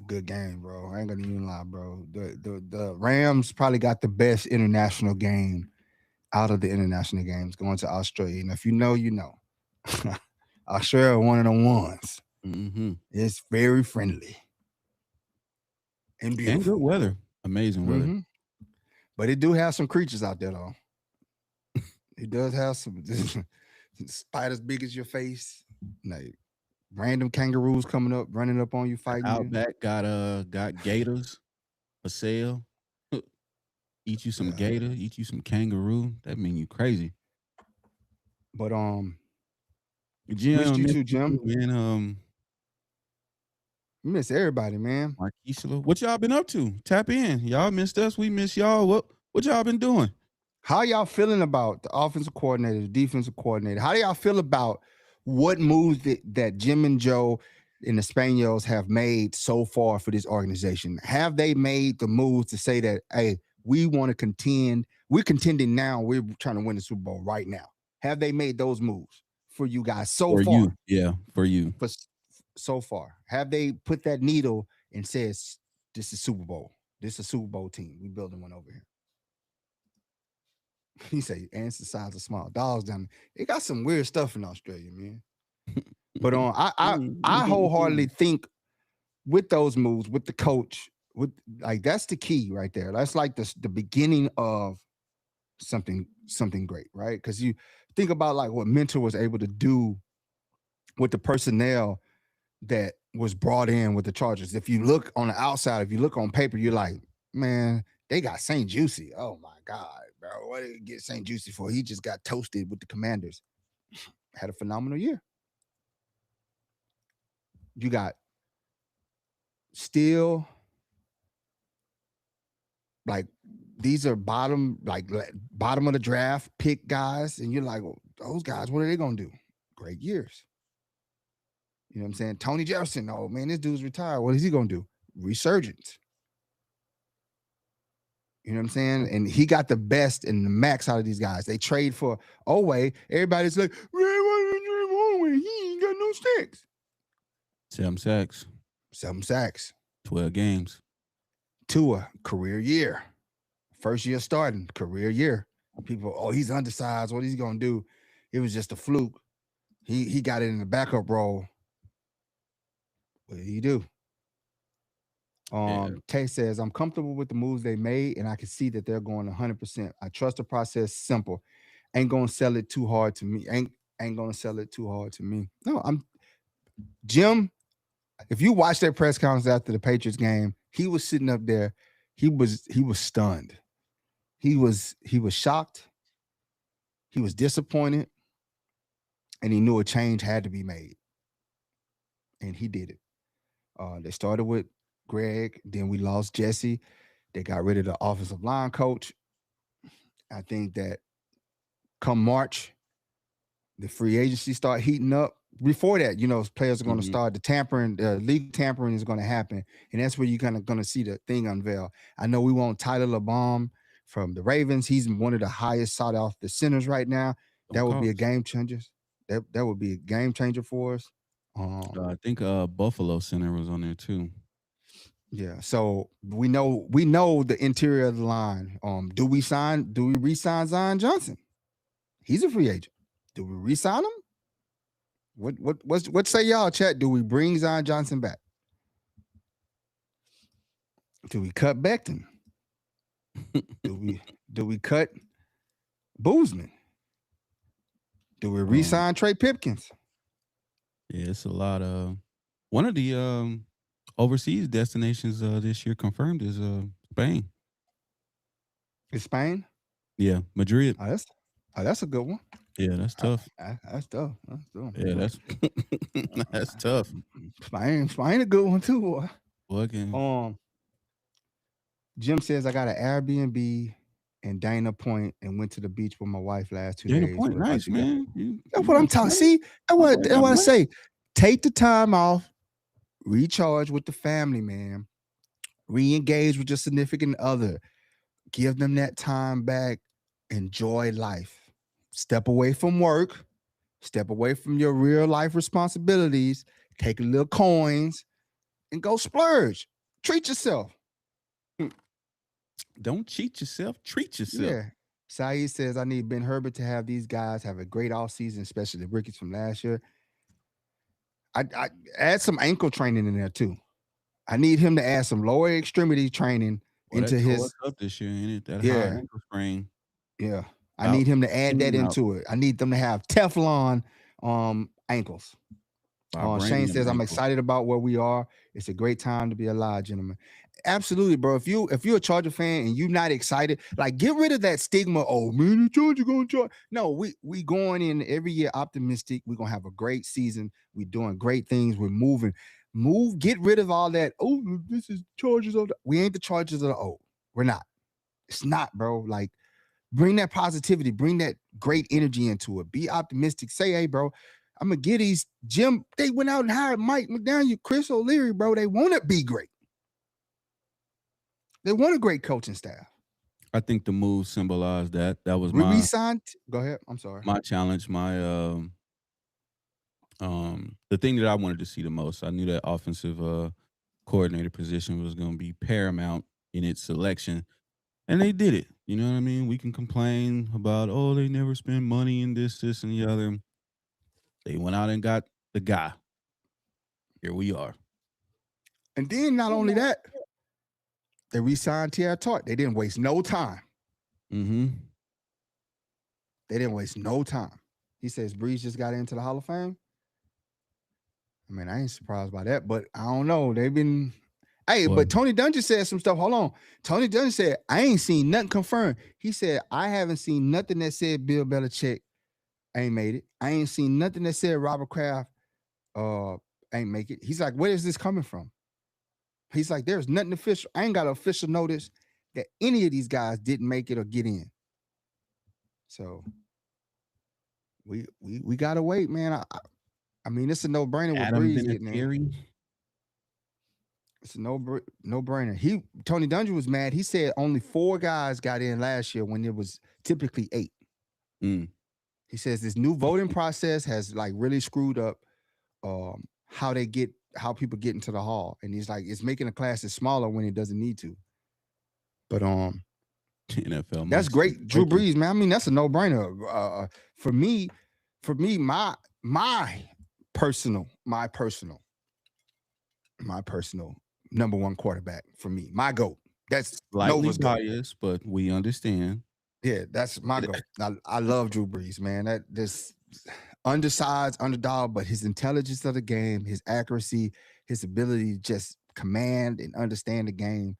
Speaker 1: good game, bro. I ain't gonna even lie, bro. The Rams probably got the best international game out of the international games going to Australia. And if you know, you know. Australia, one of the ones.
Speaker 2: Mm-hmm.
Speaker 1: It's very friendly and beautiful.
Speaker 2: And good weather. Amazing weather. Mm-hmm.
Speaker 1: But it do have some creatures out there, though. It does have some spiders big as your face, like random kangaroos coming up, running up on you, fighting you.
Speaker 2: Outback got gators for sale. Eat you some gator, eat you some kangaroo. That mean you crazy.
Speaker 1: But
Speaker 2: Jim,
Speaker 1: missed you too, Jim.
Speaker 2: Man,
Speaker 1: miss everybody, man.
Speaker 2: Marquisha, what y'all been up to? Tap in. Y'all missed us. We missed y'all. What y'all been doing?
Speaker 1: How y'all feeling about the offensive coordinator, the defensive coordinator? How do y'all feel about what moves that Jim and Joe and the Spaniels have made so far for this organization? Have they made the moves to say that, hey, we want to contend? We're contending now. We're trying to win the Super Bowl right now. Have they made those moves for you guys so
Speaker 2: for
Speaker 1: far?
Speaker 2: you, yeah, for you.
Speaker 1: So far, have they put that needle and says, this is Super Bowl? This is a Super Bowl team. We building one over here. He say ants the size of small dogs down there. They got some weird stuff in Australia, man. But I wholeheartedly think with those moves, with the coach, with like that's the key right there. That's like the beginning of something great, right? Because you think about like what Mentor was able to do with the personnel that was brought in with the Chargers. If you look on the outside, if you look on paper, you're like, man, they got St. Juicy. Oh my God, bro. What did he get St. Juicy for? He just got toasted with the Commanders. Had a phenomenal year. You got still like these are bottom of the draft pick guys, and you're like, well, those guys, what are they gonna do? Great years. You know what I'm saying? Tony Jefferson, oh man, this dude's retired. What is he gonna do? Resurgence. You know what I'm saying? And he got the best and the max out of these guys. They trade for Oweh. Everybody's like, man, why did you trade for Oweh? He ain't got no sacks.
Speaker 2: 7 sacks.
Speaker 1: 7 sacks.
Speaker 2: 12 games.
Speaker 1: Tua, career year. First year starting, career year. People, oh, he's undersized. What is he gonna do? It was just a fluke. He got it in the backup role. What did he do? Kay says, I'm comfortable with the moves they made, and I can see that they're going 100%. I trust the process. Simple. Ain't gonna sell it too hard to me. Ain't gonna sell it too hard to me. No, Jim. If you watch that press conference after the Patriots game, he was sitting up there. He was stunned. He was shocked. He was disappointed, and he knew a change had to be made, and he did it. They started with Greg, then we lost Jesse. They got rid of the offensive line coach. I think that come March, the free agency start heating up. Before that, players are going to start the tampering, league tampering is going to happen, and that's where you're kind of going to see the thing unveil. I know we want Tyler LeBaum from the Ravens. He's one of the highest sought after centers right now. That would be a game changer. That would be a game changer for us.
Speaker 2: I think Buffalo center was on there too.
Speaker 1: Yeah, so we know the interior of the line. Do we re-sign Zion Johnson? He's a free agent. Do we re-sign him? What say y'all, chat? Do we bring Zion Johnson back? Do we cut Becton? do we cut Boozman? Do we re-sign Trey Pipkins?
Speaker 2: Yeah, it's a lot of one of the overseas destinations this year confirmed is Spain.
Speaker 1: Is Spain?
Speaker 2: Yeah, Madrid.
Speaker 1: Oh, that's a good one.
Speaker 2: Yeah, that's tough.
Speaker 1: That's tough.
Speaker 2: Yeah, that's tough.
Speaker 1: Spain a good one too, boy.
Speaker 2: Okay.
Speaker 1: Jim says I got an Airbnb in Dana Point and went to the beach with my wife last 2
Speaker 2: Dana
Speaker 1: days.
Speaker 2: Point, nice, man.
Speaker 1: That's what I'm talking. See, that's what I say. Take the time off, recharge with the family, man. Re-engage with your significant other. Give them that time back. Enjoy life. Step away from work. Step away from your real life responsibilities. Take a little coins and go splurge. Treat yourself.
Speaker 2: Don't cheat yourself. Treat yourself.
Speaker 1: Yeah. Saeed says, I need Ben Herbert to have these guys have a great offseason, especially the rookies from last year. I add some ankle training in there too. I need him to add some lower extremity training into his
Speaker 2: up this year, ain't it? That high ankle sprain.
Speaker 1: Yeah. I need him to add that into it. I need them to have Teflon ankles. Shane says, I'm excited about where we are. It's a great time to be alive, gentlemen. Absolutely, bro. If you're a Charger fan and you're not excited, like get rid of that stigma. Oh man, the Charger going to charge. No, we going in every year optimistic. We're gonna have a great season. We're doing great things. We're moving. Get rid of all that. Oh, this is Chargers of the. We ain't the Chargers of the old. We're not. It's not, bro. Like, bring that positivity, bring that great energy into it. Be optimistic. Say, hey, bro, I'm gonna get these Jim. They went out and hired Mike McDaniel, Chris O'Leary, bro. They want to be great. They want a great coaching staff.
Speaker 2: I think the move symbolized that. That was
Speaker 1: We
Speaker 2: my
Speaker 1: re-signed. Go ahead. I'm sorry.
Speaker 2: my challenge. My the thing that I wanted to see the most. I knew that offensive coordinator position was going to be paramount in its selection, and they did it. You know what I mean? We can complain about, oh, they never spend money in this, and the other. They went out and got the guy. Here we are.
Speaker 1: And then not only that, they re-signed T.R. Tart. They didn't waste no time.
Speaker 2: Mm-hmm.
Speaker 1: They didn't waste no time. He says Brees just got into the Hall of Fame. I mean, I ain't surprised by that, but I don't know. They've been... Hey, but Tony Dungy said some stuff. Hold on. Tony Dungy said, I ain't seen nothing confirmed. He said, I haven't seen nothing that said Bill Belichick ain't made it. I ain't seen nothing that said Robert Kraft ain't make it. He's like, where is this coming from? He's like, there's nothing official. I ain't got an official notice that any of these guys didn't make it or get in. So we gotta wait, man. I mean, it's a no-brainer with Brees getting in. It's a no-brainer. Tony Dungy was mad. He said only 4 guys got in last year when it was typically 8. He says this new voting process has like really screwed up how people get into the hall. And he's like, it's making the classes smaller when it doesn't need to. But
Speaker 2: NFL,
Speaker 1: that's great. Drew Brees, man. I mean, that's a no-brainer. For me, my personal number 1 quarterback for me, my GOAT. That's
Speaker 2: slightly biased, but we understand.
Speaker 1: Yeah, that's my GOAT. I love Drew Brees, man. That this undersized underdog, but his intelligence of the game, his accuracy, his ability to just command and understand the game.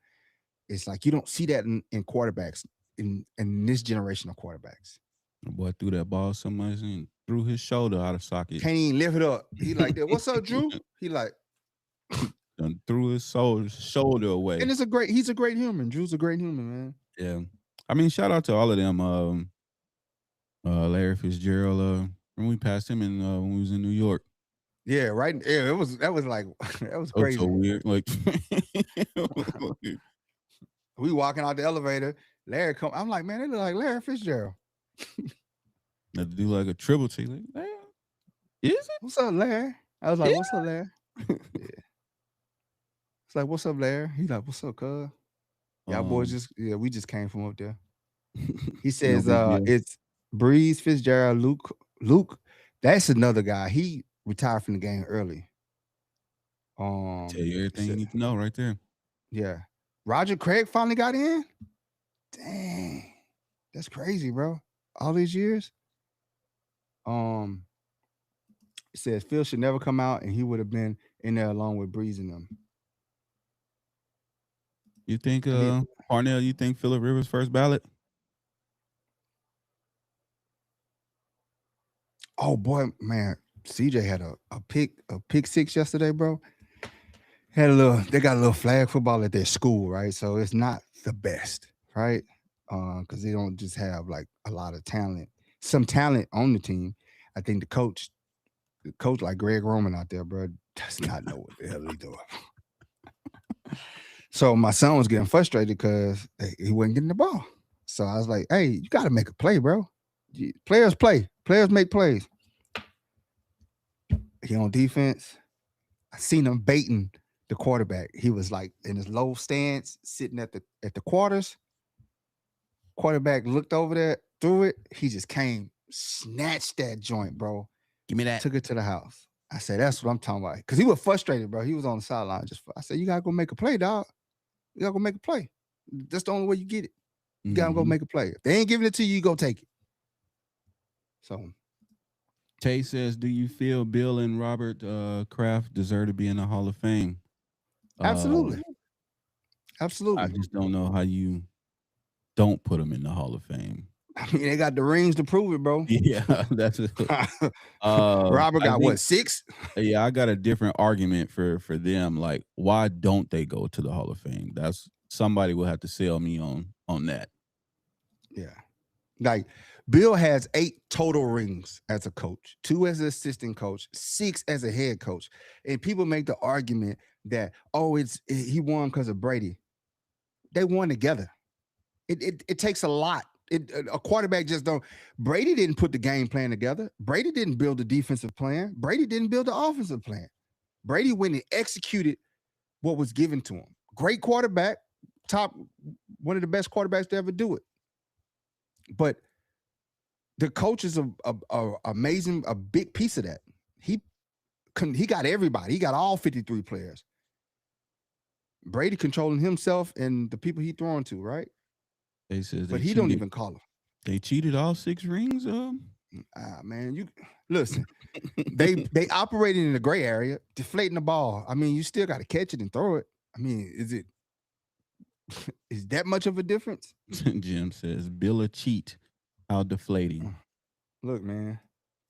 Speaker 1: It's like you don't see that in quarterbacks in this generation of quarterbacks.
Speaker 2: The boy threw that ball so much and threw his shoulder out of socket.
Speaker 1: Can't even lift it up. He like that. What's up, Drew? He like
Speaker 2: threw his shoulder away.
Speaker 1: And he's a great human. Drew's a great human, man.
Speaker 2: Yeah. I mean, shout out to all of them. Larry Fitzgerald, when we passed him in when we was in New York.
Speaker 1: Yeah, right. Yeah, that was crazy.
Speaker 2: So weird. Like
Speaker 1: we walking out the elevator. Larry come. I'm like, man, they look like Larry Fitzgerald.
Speaker 2: Had to do like a triple T. Like, Larry, is it?
Speaker 1: What's up, Larry? I was like, what's up, Larry? Yeah. It's like, what's up, Larry? He's like, what's up, cuz? Y'all boys we just came from up there. He says it's Brees, Fitzgerald, Luke. That's another guy. He retired from the game early.
Speaker 2: Tell you everything you need to know right there.
Speaker 1: Yeah. Roger Craig finally got in? Dang. That's crazy, bro. All these years. It says Phil should never come out and he would have been in there along with Brees and them.
Speaker 2: You think Parnell, you think Phillip Rivers first ballot?
Speaker 1: Oh boy, man. CJ had a pick 6 yesterday, bro. They got a little flag football at their school, right? So it's not the best, right? Because they don't just have like a lot of talent. Some talent on the team. I think the coach like Greg Roman out there, bro, does not know what the hell he's doing. So my son was getting frustrated because he wasn't getting the ball. So I was like, hey, you got to make a play, bro. Players play. Players make plays. He on defense. I seen him baiting the quarterback. He was like in his low stance, sitting at the quarters. Quarterback looked over there, threw it. He just came, snatched that joint, bro.
Speaker 2: Give me that.
Speaker 1: Took it to the house. I said, that's what I'm talking about. Because he was frustrated, bro. He was on the sideline. I said, you got to go make a play, dog. You got to go make a play. That's the only way you get it. You got to go make a play. If they ain't giving it to you, you go take it. So.
Speaker 2: Tay says, do you feel Bill and Robert Kraft deserve to be in the Hall of Fame?
Speaker 1: Absolutely. Absolutely.
Speaker 2: I just don't know how you don't put them in the Hall of Fame.
Speaker 1: I mean, they got the rings to prove it, bro.
Speaker 2: Yeah, that's it.
Speaker 1: Robert got what, 6?
Speaker 2: Yeah, I got a different argument for them. Like, why don't they go to the Hall of Fame? That's somebody will have to sell me on that.
Speaker 1: Yeah. Like Bill has 8 total rings as a coach, 2 as an assistant coach, 6 as a head coach. And people make the argument that, he won because of Brady. They won together. It takes a lot. A quarterback just don't. Brady didn't put the game plan together. Brady didn't build the defensive plan. Brady didn't build the offensive plan. Brady went and executed what was given to him. Great quarterback, one of the best quarterbacks to ever do it. But the coach is a amazing, a big piece of that. He got everybody. He got all 53 players. Brady controlling himself and the people he throwing to, right? But he don't even call them.
Speaker 2: They cheated all 6 rings.
Speaker 1: Man, you listen. they operated in the gray area, deflating the ball. I mean, you still got to catch it and throw it. I mean, is that much of a difference?
Speaker 2: Jim says, Bill a cheat. How deflating.
Speaker 1: Look, man.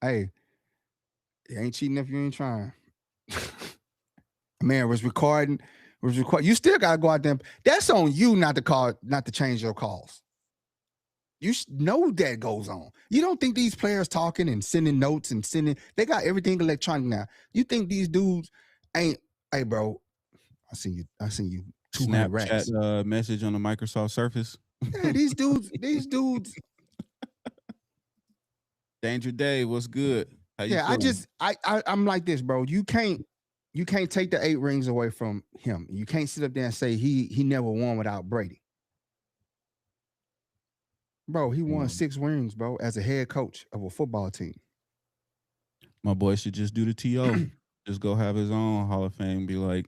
Speaker 1: Hey, you ain't cheating if you ain't trying. Man, was recording. You still gotta go out there. That's on you not to change your calls. You know that goes on. You don't think these players talking and sending notes and they got everything electronic now. You think these dudes ain't, hey bro, I seen you 200 racks.
Speaker 2: Snapchat message on the Microsoft Surface.
Speaker 1: Yeah, these dudes.
Speaker 2: Danger Dave, what's good? How you
Speaker 1: feeling? I'm like this, bro. You can't take the 8 rings away from him. You can't sit up there and say he never won without Brady. Bro, he won 6 rings, bro, as a head coach of a football team.
Speaker 2: My boy should just do the TO. Just go have his own Hall of Fame. Be like,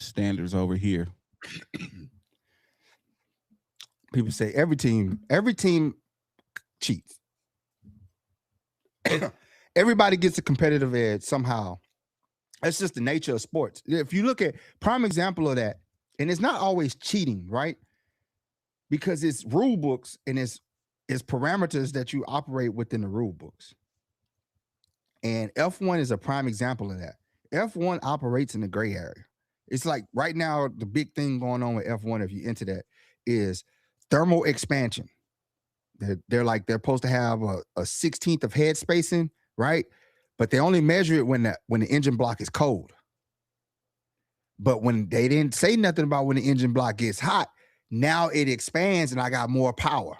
Speaker 2: standards over here.
Speaker 1: People say every team cheats. Everybody gets a competitive edge somehow. That's just the nature of sports. If you look at prime example of that, and it's not always cheating, right? Because it's rule books and it's parameters that you operate within the rule books. And F1 is a prime example of that. F1 operates in the gray area. It's like right now, the big thing going on with F1, if you enter that, is thermal expansion. They're supposed to have a 16th of head spacing, right? But they only measure it when the engine block is cold. But when they didn't say nothing about when the engine block gets hot, now it expands and I got more power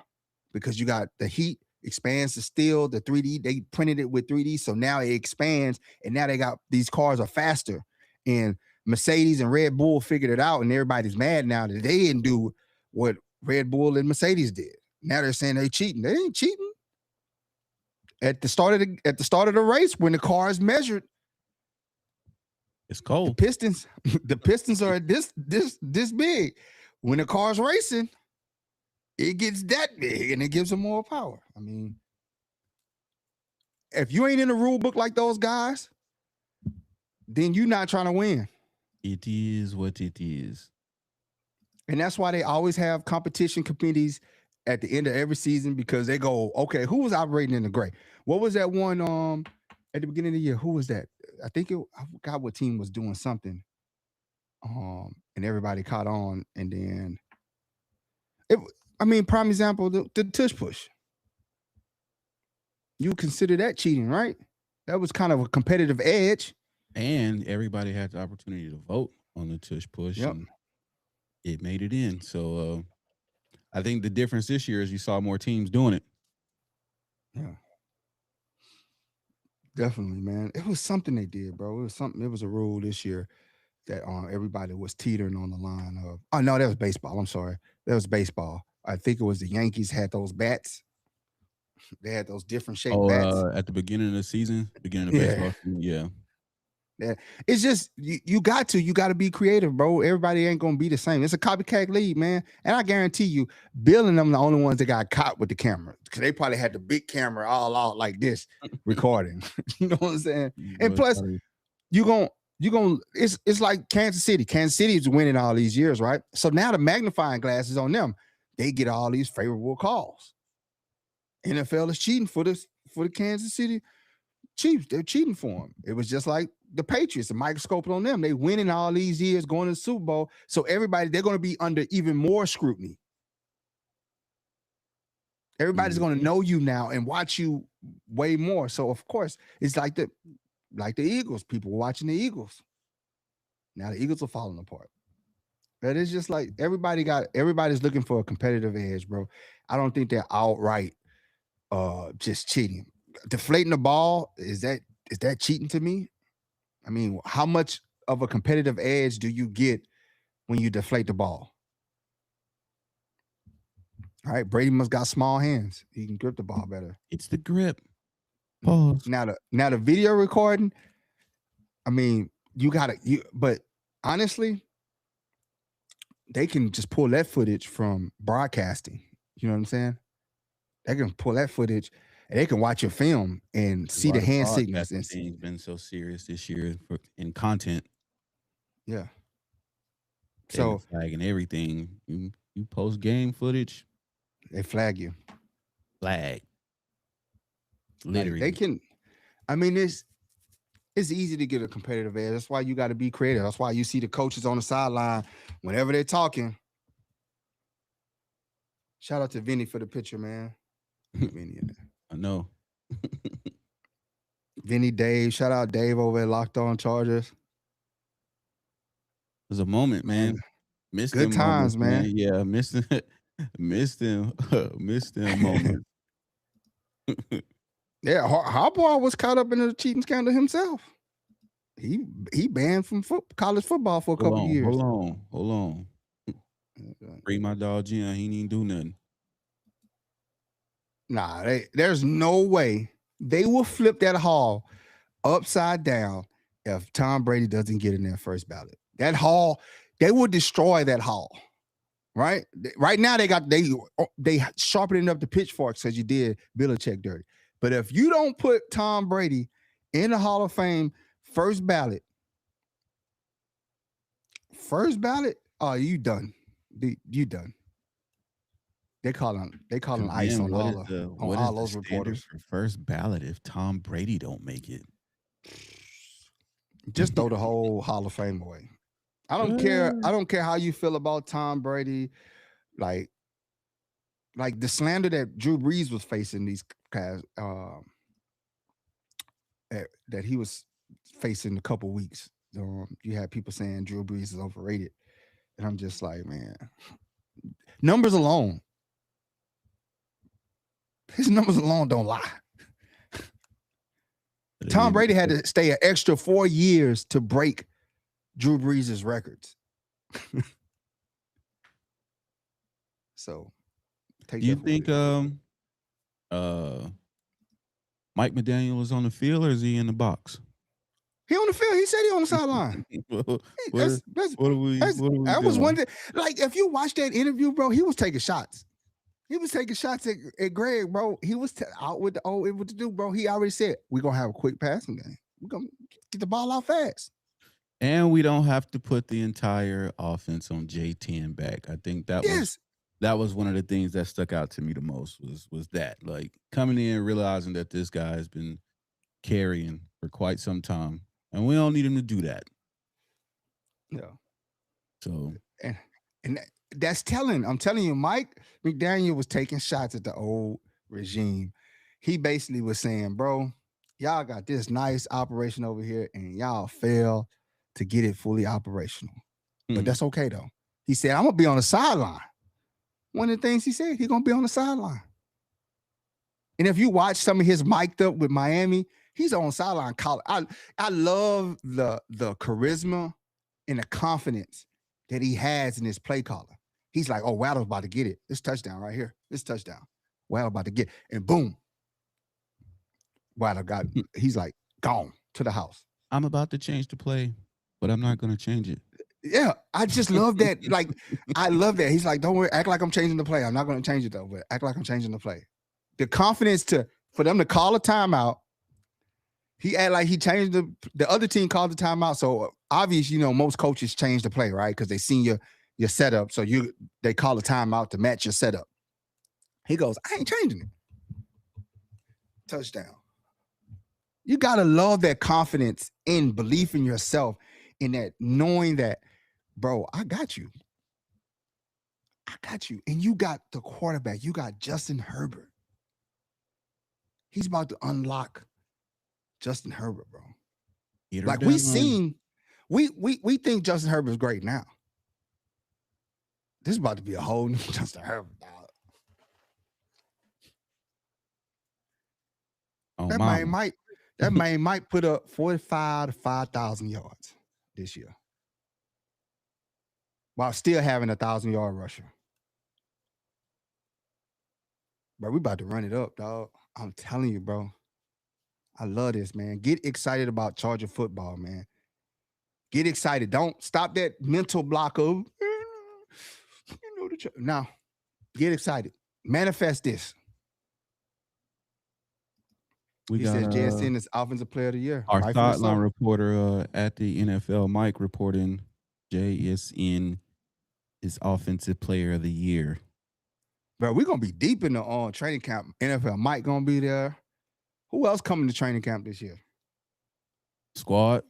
Speaker 1: because you got the heat expands the steel, the 3D, they printed it with 3D. So now it expands and now these cars are faster. And Mercedes and Red Bull figured it out and everybody's mad now that they didn't do what Red Bull and Mercedes did. Now they're saying they cheating. They ain't cheating. At the start of the race, when the car is measured,
Speaker 2: it's cold.
Speaker 1: The pistons are this big. When the car's racing, it gets that big and it gives them more power. I mean, if you ain't in the rule book like those guys, then you're not trying to win.
Speaker 2: It is what it is.
Speaker 1: And that's why they always have competition committees at the end of every season because they go, okay, who was operating in the gray? What was that one at the beginning of the year? Who was that? I forgot what team was doing something. And everybody caught on, and then prime example, the tush push. You consider that cheating, right? That was kind of a competitive edge.
Speaker 2: And everybody had the opportunity to vote on the tush push.
Speaker 1: Yep.
Speaker 2: And it made it in. So I think the difference this year is you saw more teams doing it.
Speaker 1: Yeah. Definitely, man. It was something they did, bro. It was a rule this year that everybody was teetering on the line of. Oh no, that was baseball. I'm sorry, that was baseball. I think it was the Yankees had those bats. They had those different shaped bats
Speaker 2: at the beginning of the season, beginning of baseball season. Yeah.
Speaker 1: Yeah, it's just you got to be creative, bro. Everybody ain't gonna be the same. It's a copycat league, man. And I guarantee you, Bill and them the only ones that got caught with the camera because they probably had the big camera all out like this recording. You know what I'm saying? And plus, it's like Kansas City. Kansas City is winning all these years, right? So now the magnifying glass is on them. They get all these favorable calls. NFL is cheating for the Kansas City Chiefs. They're cheating for them. It was just like the Patriots, a microscope on them. They winning all these years, going to the Super Bowl. So they're going to be under even more scrutiny. Everybody's going to know you now and watch you way more. So of course, it's like the Eagles. People were watching the Eagles. Now the Eagles are falling apart. But it's just like everybody's looking for a competitive edge, bro. I don't think they're outright just cheating. Deflating the ball, is that cheating to me? I mean, how much of a competitive edge do you get when you deflate the ball? All right, Brady must got small hands. He can grip the ball better.
Speaker 2: It's the grip. Pause.
Speaker 1: Now the video recording, I mean, but honestly, they can just pull that footage from broadcasting. You know what I'm saying? They can pull that footage and they can watch your film and see the hand signals.
Speaker 2: That's been so serious this year in content.
Speaker 1: Yeah.
Speaker 2: So flagging everything. You post game footage,
Speaker 1: they flag you.
Speaker 2: Flag. Literally.
Speaker 1: Like they can. I mean, it's easy to get a competitive edge. That's why you got to be creative. That's why you see the coaches on the sideline whenever they're talking. Shout out to Vinny for the picture, man. Vinny,
Speaker 2: I know.
Speaker 1: Vinny, Dave. Shout out Dave over at Locked On Chargers.
Speaker 2: It was a moment, man. Missed
Speaker 1: good times,
Speaker 2: moments, man. Yeah, missed them moments.
Speaker 1: Yeah, Harbaugh was caught up in the cheating scandal himself. He banned from college football for a couple of years.
Speaker 2: Hold on. Bring my dog Jim. He didn't do nothing.
Speaker 1: Nah, there's no way they will flip that hall upside down if Tom Brady doesn't get in their first ballot. That hall, they will destroy that hall. Right? Right now they sharpening up the pitchforks as you did Belichick dirty. But if you don't put Tom Brady in the Hall of Fame first ballot, oh, you done. You done. They calling ice on all those reporters.
Speaker 2: For first ballot if Tom Brady don't make it.
Speaker 1: Just throw the whole Hall of Fame away. I don't care. I don't care how you feel about Tom Brady. Like the slander that Drew Brees was facing these guys, that he was facing a couple weeks. You had people saying Drew Brees is overrated. And I'm just like, man, numbers alone. His numbers alone don't lie. Tom Brady had to stay an extra 4 years to break Drew Brees' records. So,
Speaker 2: do you think Mike McDaniel is on the field or is he in the box?
Speaker 1: He on the field. He said he on the sideline. That was one thing. Like, if you watch that interview, bro, he was taking shots. He was taking shots at Greg, bro. He was out with what to do, bro. He already said, we're going to have a quick passing game. We're going to get the ball out fast.
Speaker 2: And we don't have to put the entire offense on J10 back. I think that was one of the things that stuck out to me the most was that. Like, coming in, realizing that this guy has been carrying for quite some time. And we don't need him to do that.
Speaker 1: Yeah.
Speaker 2: So.
Speaker 1: And that's telling. I'm telling you, Mike McDaniel was taking shots at the old regime. He basically was saying, bro, y'all got this nice operation over here and y'all fail to get it fully operational. But that's okay, though. He said, I'm going to be on the sideline. One of the things he said, he's going to be on the sideline. And if you watch some of his mic'd up with Miami, he's on sideline. I love the charisma and the confidence that he has in his play caller. He's like, oh, Waddle's about to get it. This touchdown right here. This touchdown. Waddle about to get it. And boom. Waddle he's like, gone to the house.
Speaker 2: I'm about to change the play, but I'm not going to change it.
Speaker 1: Yeah, I just love that. Like, I love that. He's like, don't worry, act like I'm changing the play. I'm not going to change it, though, but act like I'm changing the play. The confidence for them to call a timeout. He act like he changed the other team called the timeout. So obviously, most coaches change the play, right? Because they seen your setup. So they call a timeout to match your setup. He goes, I ain't changing it. Touchdown. You got to love that confidence and belief in yourself, in that knowing that, bro, I got you. I got you. And you got the quarterback. You got Justin Herbert. He's about to unlock Justin Herbert, bro. Like we think Justin Herbert is great now. This is about to be a whole new Justin Herbert. That man might put up 45 to 5,000 yards this year, while still having 1,000-yard rusher. Bro, we about to run it up, dog. I'm telling you, bro. I love this, man. Get excited about Charger football, man. Get excited. Don't stop that mental block of, now. Get excited. Manifest this. He says JSN is Offensive Player of the Year.
Speaker 2: Our sideline reporter at the NFL, Mike, reporting JSN is Offensive Player of the Year.
Speaker 1: Bro, we're going to be deep in the training camp. NFL Mike going to be there. Who else coming to training camp this year?
Speaker 2: Squad.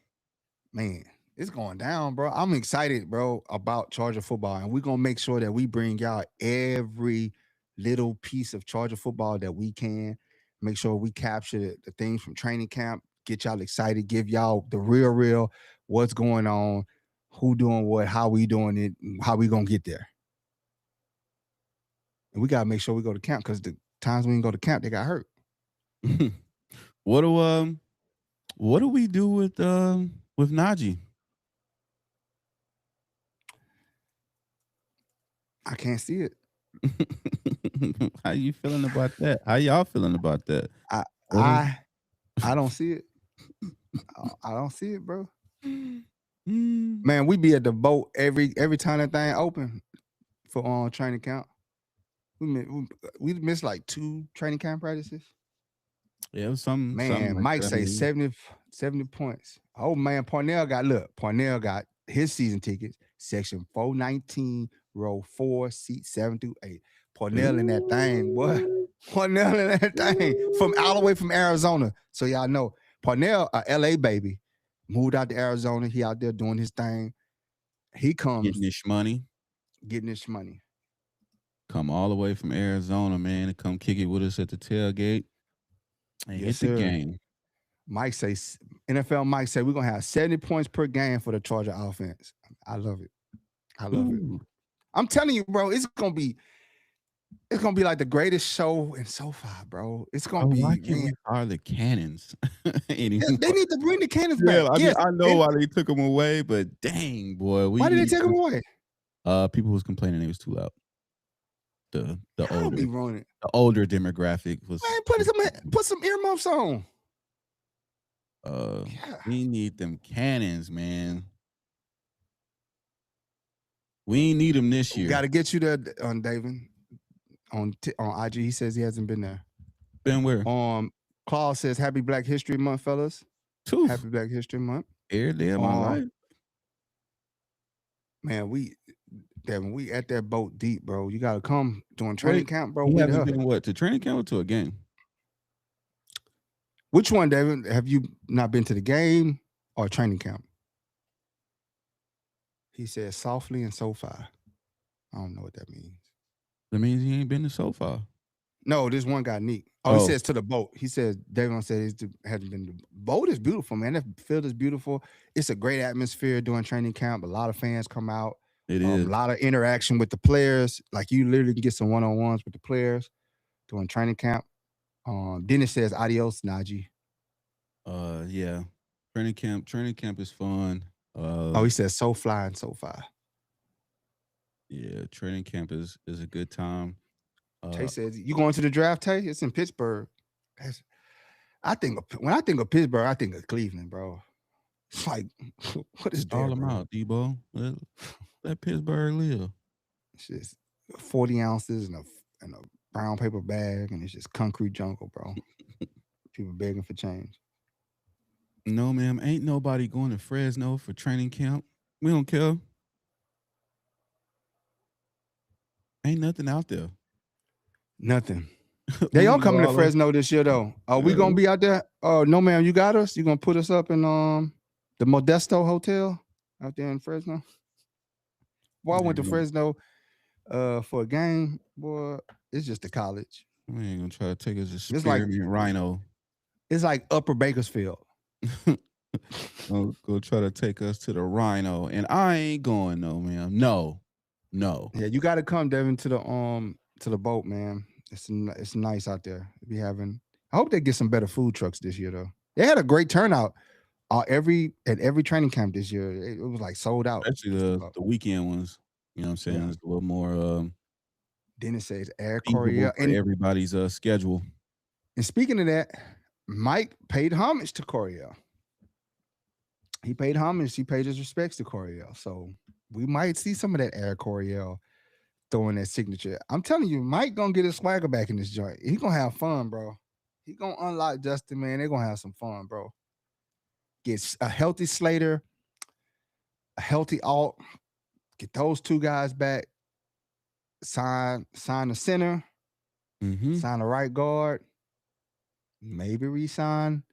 Speaker 1: Man, it's going down, bro. I'm excited, bro, about Charger football. And we're going to make sure that we bring y'all every little piece of Charger football that we can. Make sure we capture the things from training camp, get y'all excited, give y'all the real, what's going on, who doing what, how we doing it, how we going to get there. And we got to make sure we go to camp, because the times we didn't go to camp, they got hurt.
Speaker 2: What do we do with Najee?
Speaker 1: I can't see it.
Speaker 2: How you feeling about that? How y'all feeling about that?
Speaker 1: I don't see it. I don't see it, bro. Man, we be at the boat every time that thing open for training camp. We missed like 2 training camp practices.
Speaker 2: Yeah, it was something.
Speaker 1: Man,
Speaker 2: like
Speaker 1: Mike say 70 points. Oh man, Parnell got his season tickets, section 419, row 4, seats 7 through 8. Parnell in that thing, what? Parnell in that thing from all the way from Arizona. So y'all know, Parnell, a LA baby, moved out to Arizona. He out there doing his thing. He comes
Speaker 2: getting his money. Come all the way from Arizona, man, to come kick it with us at the tailgate and hit the game.
Speaker 1: Mike says, NFL Mike said we're gonna have 70 points per game for the Charger offense. I love it. I'm telling you, bro, it's gonna be like the greatest show in SoFi, bro. It's gonna be.
Speaker 2: Why can't we fire the cannons anymore?
Speaker 1: They need to bring the cannons back.
Speaker 2: I know why they took them away, but dang, boy,
Speaker 1: why did they take them away?
Speaker 2: People was complaining it was too loud. The older demographic was.
Speaker 1: Man, put some earmuffs on.
Speaker 2: We need them cannons, man. We need them this year.
Speaker 1: Got to get you there, David. On IG, he says he hasn't been there.
Speaker 2: Been where?
Speaker 1: Claude says, "Happy Black History Month, fellas." Happy Black History Month.
Speaker 2: Every day of my life.
Speaker 1: Man, we at that boat deep, bro. You gotta come during training camp, bro.
Speaker 2: We haven't been to training camp or to a game?
Speaker 1: Which one, David? Have you not been to the game or training camp? He said softly and SoFi. I don't know what that means.
Speaker 2: That means he ain't been to SoFi.
Speaker 1: No, this one got neat. He says to the boat. He says, David said he hasn't been. The boat is beautiful, man. That field is beautiful. It's a great atmosphere during training camp. A lot of fans come out.
Speaker 2: It is.
Speaker 1: A lot of interaction with the players. Like you literally can get some one-on-ones with the players during training camp. Dennis says, adios, Najee.
Speaker 2: Yeah. Training camp is fun.
Speaker 1: He says so fly and so far.
Speaker 2: Yeah, training camp is a good time.
Speaker 1: Tay says, you going to the draft, Tay? It's in Pittsburgh. When I think of Pittsburgh, I think of Cleveland, bro. It's like, what is that?
Speaker 2: All them out, Debo. Let Pittsburgh live.
Speaker 1: It's just 40 ounces in a brown paper bag, and it's just concrete jungle, bro. People begging for change.
Speaker 2: No, ma'am. Ain't nobody going to Fresno for training camp. We don't care. Ain't nothing out there.
Speaker 1: Nothing. They all coming to Fresno this year, though. Are we going to be out there? Oh, no, ma'am. You got us? You going to put us up in the Modesto Hotel out there in Fresno? Well, I went to Fresno for a game, boy, it's just a college.
Speaker 2: We ain't gonna try to take us to
Speaker 1: It's like
Speaker 2: Spearmint Rhino.
Speaker 1: It's like Upper Bakersfield.
Speaker 2: Go try to take us to the Rhino, and I ain't going, no, man. No.
Speaker 1: Yeah, you got to come, Devin, to the boat, man. It's nice out there. Be having. I hope they get some better food trucks this year, though. They had a great turnout. At every training camp this year, it was like sold out.
Speaker 2: Especially the weekend ones. You know what I'm saying? Yeah. It's a little more.
Speaker 1: Then it says Air Coryell
Speaker 2: and everybody's schedule.
Speaker 1: And speaking of that, Mike paid homage to Coryell. He paid homage. He paid his respects to Coryell. So we might see some of that Air Coryell throwing that signature. I'm telling you, Mike gonna get his swagger back in this joint. He gonna have fun, bro. He gonna unlock Justin, man. They're gonna have some fun, bro. Get a healthy Slater, a healthy Alt. Get those two guys back. Sign the center. Sign the right guard. Maybe re-sign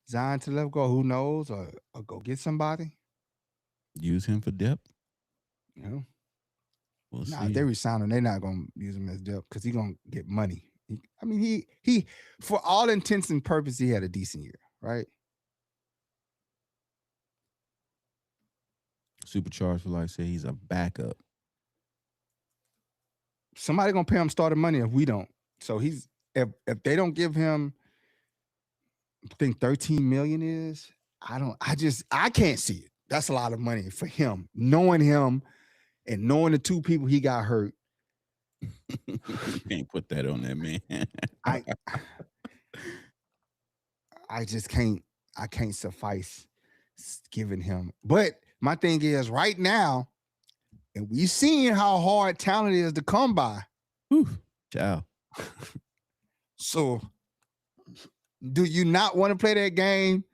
Speaker 1: Zion to left guard. Who knows? Or go get somebody.
Speaker 2: Use him for depth.
Speaker 1: You know.
Speaker 2: We'll see.
Speaker 1: If they resign him, they're not gonna use him as depth because he's gonna get money. He for all intents and purposes, he had a decent year, right?
Speaker 2: Supercharged for say he's a backup.
Speaker 1: Somebody gonna pay him starting money if we don't. So he's if they don't give him, I think 13 million is. I can't see it. That's a lot of money for him. Knowing him and knowing the two people he got hurt.
Speaker 2: You can't put that on that, man.
Speaker 1: I just can't. I can't suffice giving him. But my thing is right now, and we seeing how hard talent is to come by.
Speaker 2: Ciao.
Speaker 1: So, do you not want to play that game?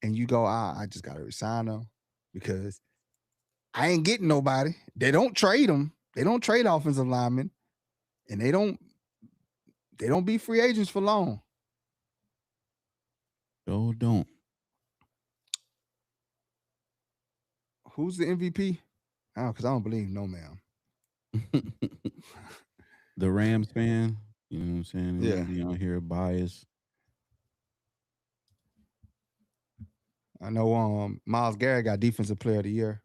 Speaker 1: And you go, I just got to resign them because I ain't getting nobody. They don't trade them. They don't trade offensive linemen, and they don't be free agents for long.
Speaker 2: No, don't.
Speaker 1: Who's the MVP? Oh, because I don't believe no man.
Speaker 2: The Rams fan, you know what I'm saying?
Speaker 1: Yeah.
Speaker 2: You don't hear bias.
Speaker 1: I know Myles Garrett got Defensive Player of the Year.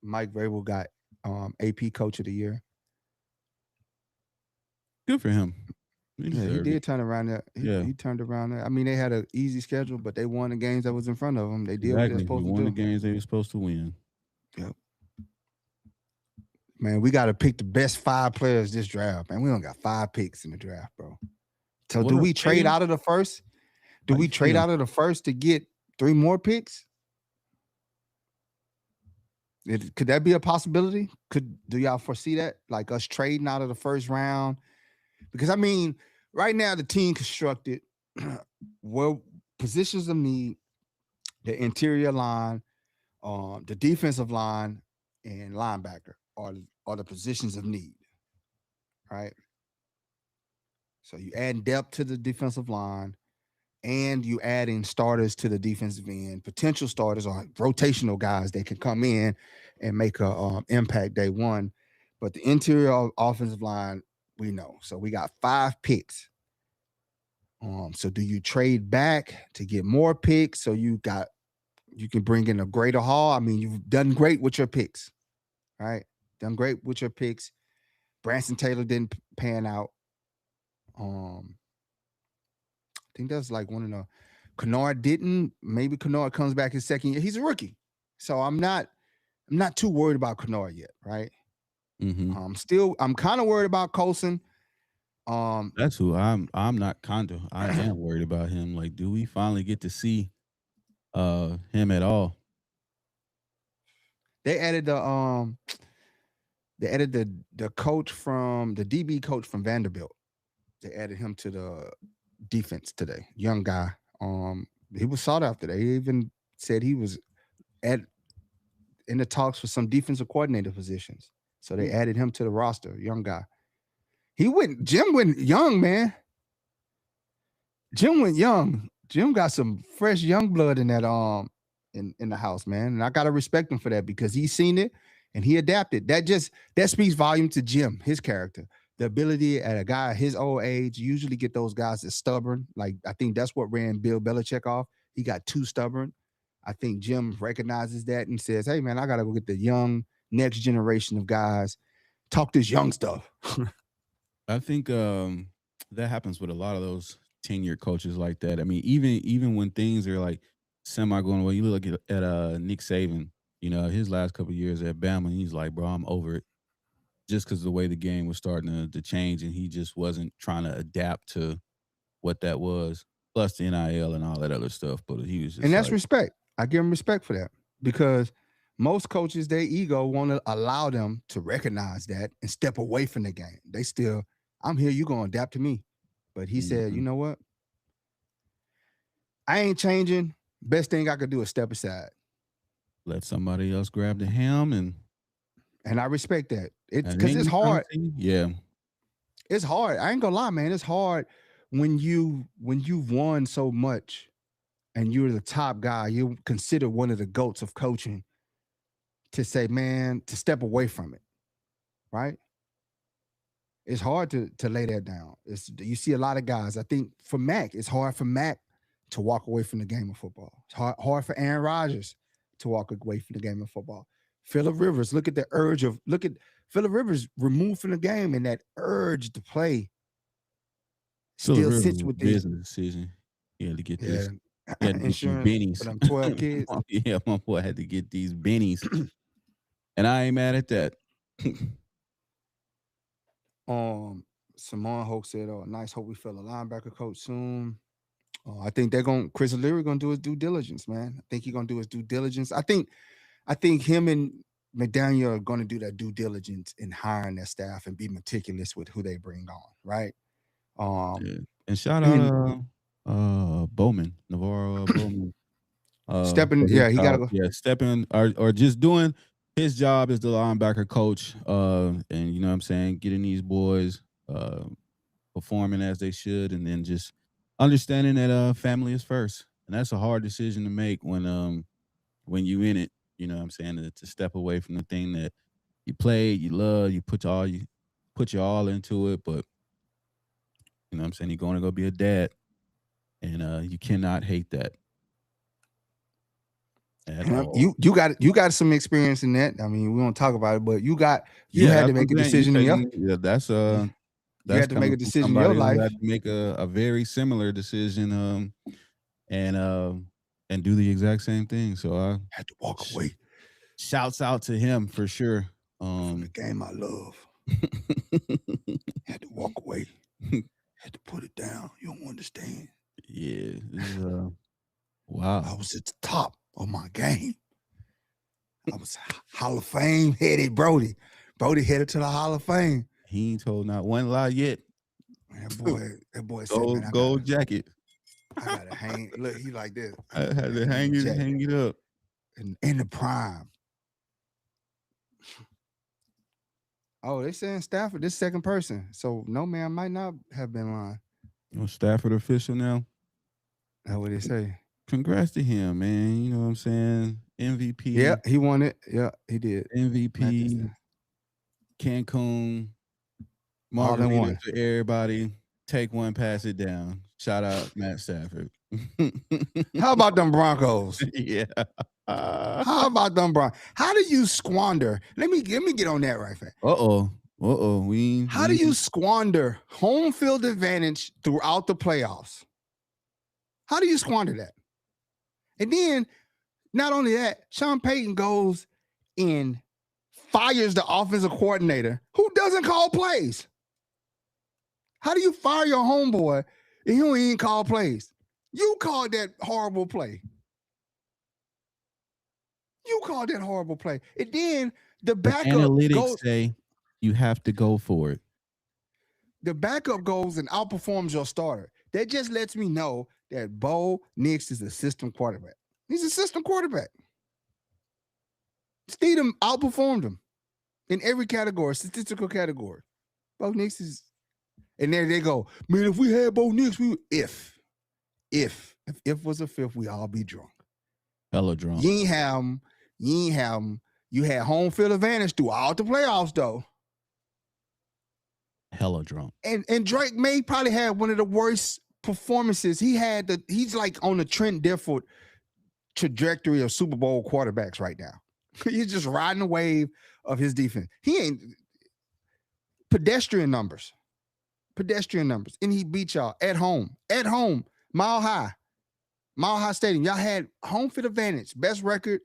Speaker 1: Mike Vrabel got AP Coach of the Year.
Speaker 2: Good for him.
Speaker 1: He did turn around there. He turned around there. I mean, they had an easy schedule, but they won the games that was in front of them. They did what they're supposed to do.
Speaker 2: Won the games they were supposed to win.
Speaker 1: Yep. Man, we got to pick the best 5 players this draft. Man, we only got 5 picks in the draft, bro. So do we trade out of the first? Do we trade out of the first to get 3 more picks? Could that be a possibility? Do y'all foresee that? Like us trading out of the first round? Because, I mean, right now the team constructed well positions of need, the interior line, the defensive line, and linebacker are the positions of need, right? So you add depth to the defensive line, and you add in starters to the defensive end, potential starters or rotational guys that can come in and make a impact day one. But the interior offensive line, we know. So we got 5 picks. So do you trade back to get more picks? So you can bring in a greater haul. I mean, you've done great with your picks, right? Done great with your picks. Branson Taylor didn't pan out. I think that's like one of the. Kennard didn't. Maybe Kennard comes back his second year. He's a rookie, so I'm not too worried about Kennard yet, right?
Speaker 2: Mm-hmm.
Speaker 1: I'm kind of worried about Colson.
Speaker 2: That's who I'm not kind of. I am worried about him. Like, do we finally get to see him at all?
Speaker 1: They added the coach from the DB coach from Vanderbilt. They added him to the defense today. Young guy. He was sought after. They even said he was in the talks for some defensive coordinator positions. So they added him to the roster. Young guy. Jim went young, man. Jim went young. Jim got some fresh young blood in that in the house, man. And I gotta respect him for that because he's seen it. And he adapted. That speaks volume to Jim, his character. The ability at a guy his old age, you usually get those guys that's stubborn. Like, I think that's what ran Bill Belichick off. He got too stubborn. I think Jim recognizes that and says, hey, man, I got to go get the young next generation of guys. Talk this young stuff.
Speaker 2: I think that happens with a lot of those tenured coaches like that. I mean, even when things are like semi going away, you look at Nick Saban, his last couple of years at Bama, he's like, bro, I'm over it. Just because the way the game was starting to change, and he just wasn't trying to adapt to what that was, plus the NIL and all that other stuff. But he was just,
Speaker 1: and that's respect. I give him respect for that, because most coaches, their ego won't allow them to recognize that and step away from the game. They still, I'm here, you're going to adapt to me. But he said, you know what? I ain't changing. Best thing I could do is step aside.
Speaker 2: Let somebody else grab the helm,
Speaker 1: and I respect that. It's because it's hard.
Speaker 2: Yeah.
Speaker 1: It's hard. I ain't gonna lie, man. It's hard when you've won so much and you're the top guy, you're considered one of the GOATs of coaching, to say, man, to step away from it. Right? It's hard to lay that down. You see a lot of guys. I think for Mac, it's hard for Mac to walk away from the game of football. It's hard for Aaron Rodgers to walk away from the game of football. Phillip Rivers, look at Phillip Rivers removed from the game, and that urge to play still sits with the
Speaker 2: business decision. He had to get this. He had to get these bennies.
Speaker 1: For them 12 kids.
Speaker 2: Yeah, my boy had to get these bennies. And I ain't mad at that.
Speaker 1: Simone Hoke said, nice. Hope we fill a linebacker coach soon. I think Chris O'Leary gonna do his due diligence, man. I think he's gonna do his due diligence. I think him and McDaniel are gonna do that due diligence in hiring their staff and be meticulous with who they bring on, right?
Speaker 2: And shout out Bowman, Navarro Bowman.
Speaker 1: Stepping, he gotta go.
Speaker 2: Yeah, stepping or just doing his job as the linebacker coach. And you know what I'm saying, getting these boys performing as they should, and then just understanding that family is first. And that's a hard decision to make when you in it, you know what I'm saying, to step away from the thing that you played, you love, you put your all into it, but you know what I'm saying, you're going to go be a dad, and you cannot hate that.
Speaker 1: You got some experience in that. I mean, we won't talk about it, but you had to make a decision in your you had to make a decision in your life.
Speaker 2: You had to make a very similar decision, and do the exact same thing. So I
Speaker 1: had to walk away.
Speaker 2: Shouts out to him for sure.
Speaker 1: From the game I love. Had to walk away. Had to put it down. You don't understand.
Speaker 2: Yeah. Wow.
Speaker 1: I was at the top of my game. I was Hall of Fame headed Brody. Brody headed to the Hall of Fame.
Speaker 2: He ain't told not one lie yet.
Speaker 1: That boy said,
Speaker 2: gold jacket.
Speaker 1: I gotta hang. Look, he like this.
Speaker 2: I had to hang it up.
Speaker 1: In the prime. Oh, they saying Stafford, this second person. So no, man, might not have been lying.
Speaker 2: Stafford official now.
Speaker 1: That's what they say.
Speaker 2: Congrats to him, man. You know what I'm saying? MVP.
Speaker 1: Yeah, he won it. Yeah, he did.
Speaker 2: MVP. Cancun. Margarita for everybody. Take one, pass it down. Shout out Matt Stafford.
Speaker 1: How about them Broncos?
Speaker 2: Yeah.
Speaker 1: How about them Broncos? How do you squander? Let me get on that right fast.
Speaker 2: How
Speaker 1: do you squander home field advantage throughout the playoffs? How do you squander that? And then, not only that, Sean Payton goes and fires the offensive coordinator who doesn't call plays. How do you fire your homeboy and he don't even call plays? You called that horrible play. And then the backup
Speaker 2: analytics say you have to go for it.
Speaker 1: The backup goes and outperforms your starter. That just lets me know that Bo Nix is a system quarterback. He's a system quarterback. Steedham outperformed him in every category, statistical category. Bo Nix is, and there they go. Man, if we had Bo Nix, if was a fifth, we all be drunk.
Speaker 2: Hella drunk.
Speaker 1: You ain't have him You had home field advantage throughout the playoffs, though.
Speaker 2: Hella drunk.
Speaker 1: And Drake May probably had one of the worst performances. He's like on the Trent Dilfer trajectory of Super Bowl quarterbacks right now. He's just riding the wave of his defense. He ain't pedestrian numbers. And he beat y'all at home, Mile High Stadium. Y'all had home field advantage, best record,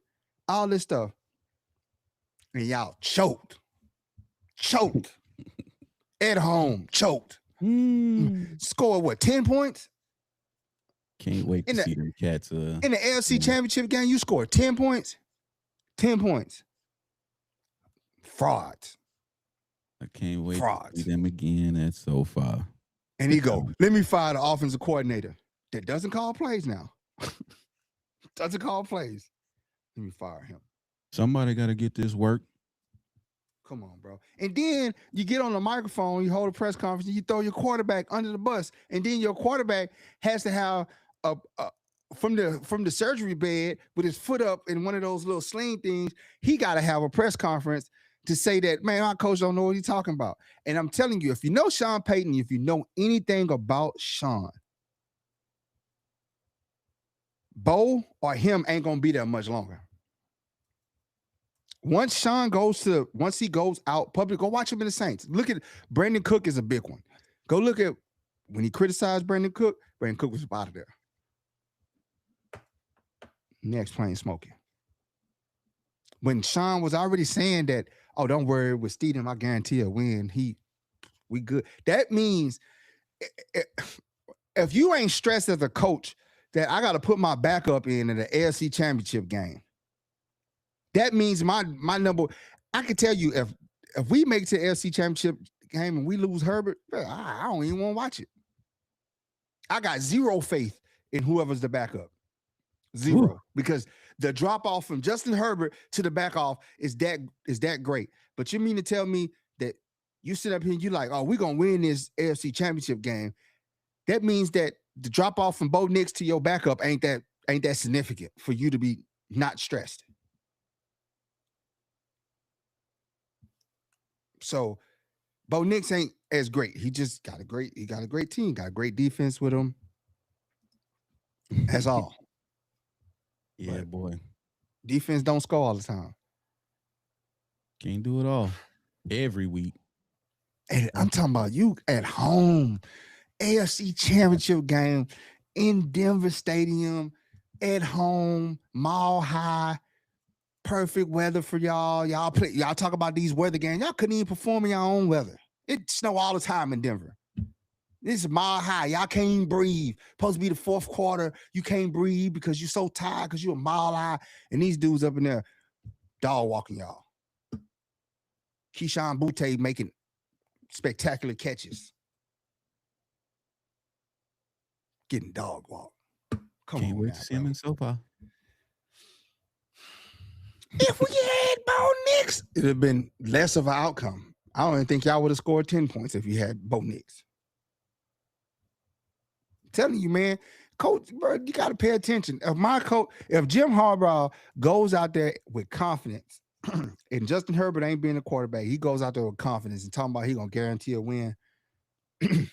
Speaker 1: all this stuff. And y'all choked. At home, choked. Scored what, 10 points?
Speaker 2: Can't wait to see them cats.
Speaker 1: In the AFC Championship game, you scored 10 points. 10 points. Frauds.
Speaker 2: I can't wait to see them again at SoFi.
Speaker 1: And he go, let me fire the offensive coordinator that doesn't call plays now. Doesn't call plays. Let me fire him.
Speaker 2: Somebody got to get this work.
Speaker 1: Come on, bro. And then you get on the microphone, you hold a press conference, and you throw your quarterback under the bus. And then your quarterback has to have from the surgery bed with his foot up in one of those little sling things. He got to have a press conference to say that, man, my coach don't know what he's talking about. And I'm telling you, if you know Sean Payton, if you know anything about Sean, Bo or him ain't gonna be there much longer. Once he goes out public, go watch him in the Saints. Look at Brandon Cook is a big one. Go look at when he criticized Brandon Cook was out of there. Next plain smoking. When Sean was already saying that, oh, don't worry, with Steedham, I guarantee a win. We good. That means if you ain't stressed as a coach that I got to put my backup in the AFC Championship game, that means my number. I can tell you if we make it to the AFC Championship game and we lose Herbert, I don't even want to watch it. I got zero faith in whoever's the backup. Zero. Ooh. Because the drop off from Justin Herbert to the back off is that great. But you mean to tell me that you sit up here and you like, oh, we're gonna win this AFC Championship game? That means that the drop off from Bo Nix to your backup ain't that significant for you to be not stressed. So Bo Nix ain't as great. He just got a great team, got a great defense with him. That's all.
Speaker 2: Yeah, but boy.
Speaker 1: Defense don't score all the time.
Speaker 2: Can't do it all every week.
Speaker 1: And I'm talking about you at home, AFC Championship game in Denver Stadium, at home, Mile High, perfect weather for y'all. Y'all talk about these weather games. Y'all couldn't even perform in your own weather. It snow all the time in Denver. This is Mile High. Y'all can't even breathe. Supposed to be the fourth quarter. You can't breathe because you're so tired because you're a mile high. And these dudes up in there dog walking y'all. Keyshawn Boutte making spectacular catches. Getting dog walked.
Speaker 2: Can't wait to see him in SoFi.
Speaker 1: If we had Bo Nix, it would have been less of an outcome. I don't even think y'all would have scored 10 points if you had Bo Nix. Telling you, man, coach, bro, you got to pay attention. If Jim Harbaugh goes out there with confidence, and Justin Herbert ain't being a quarterback, he goes out there with confidence and talking about he gonna guarantee a win. I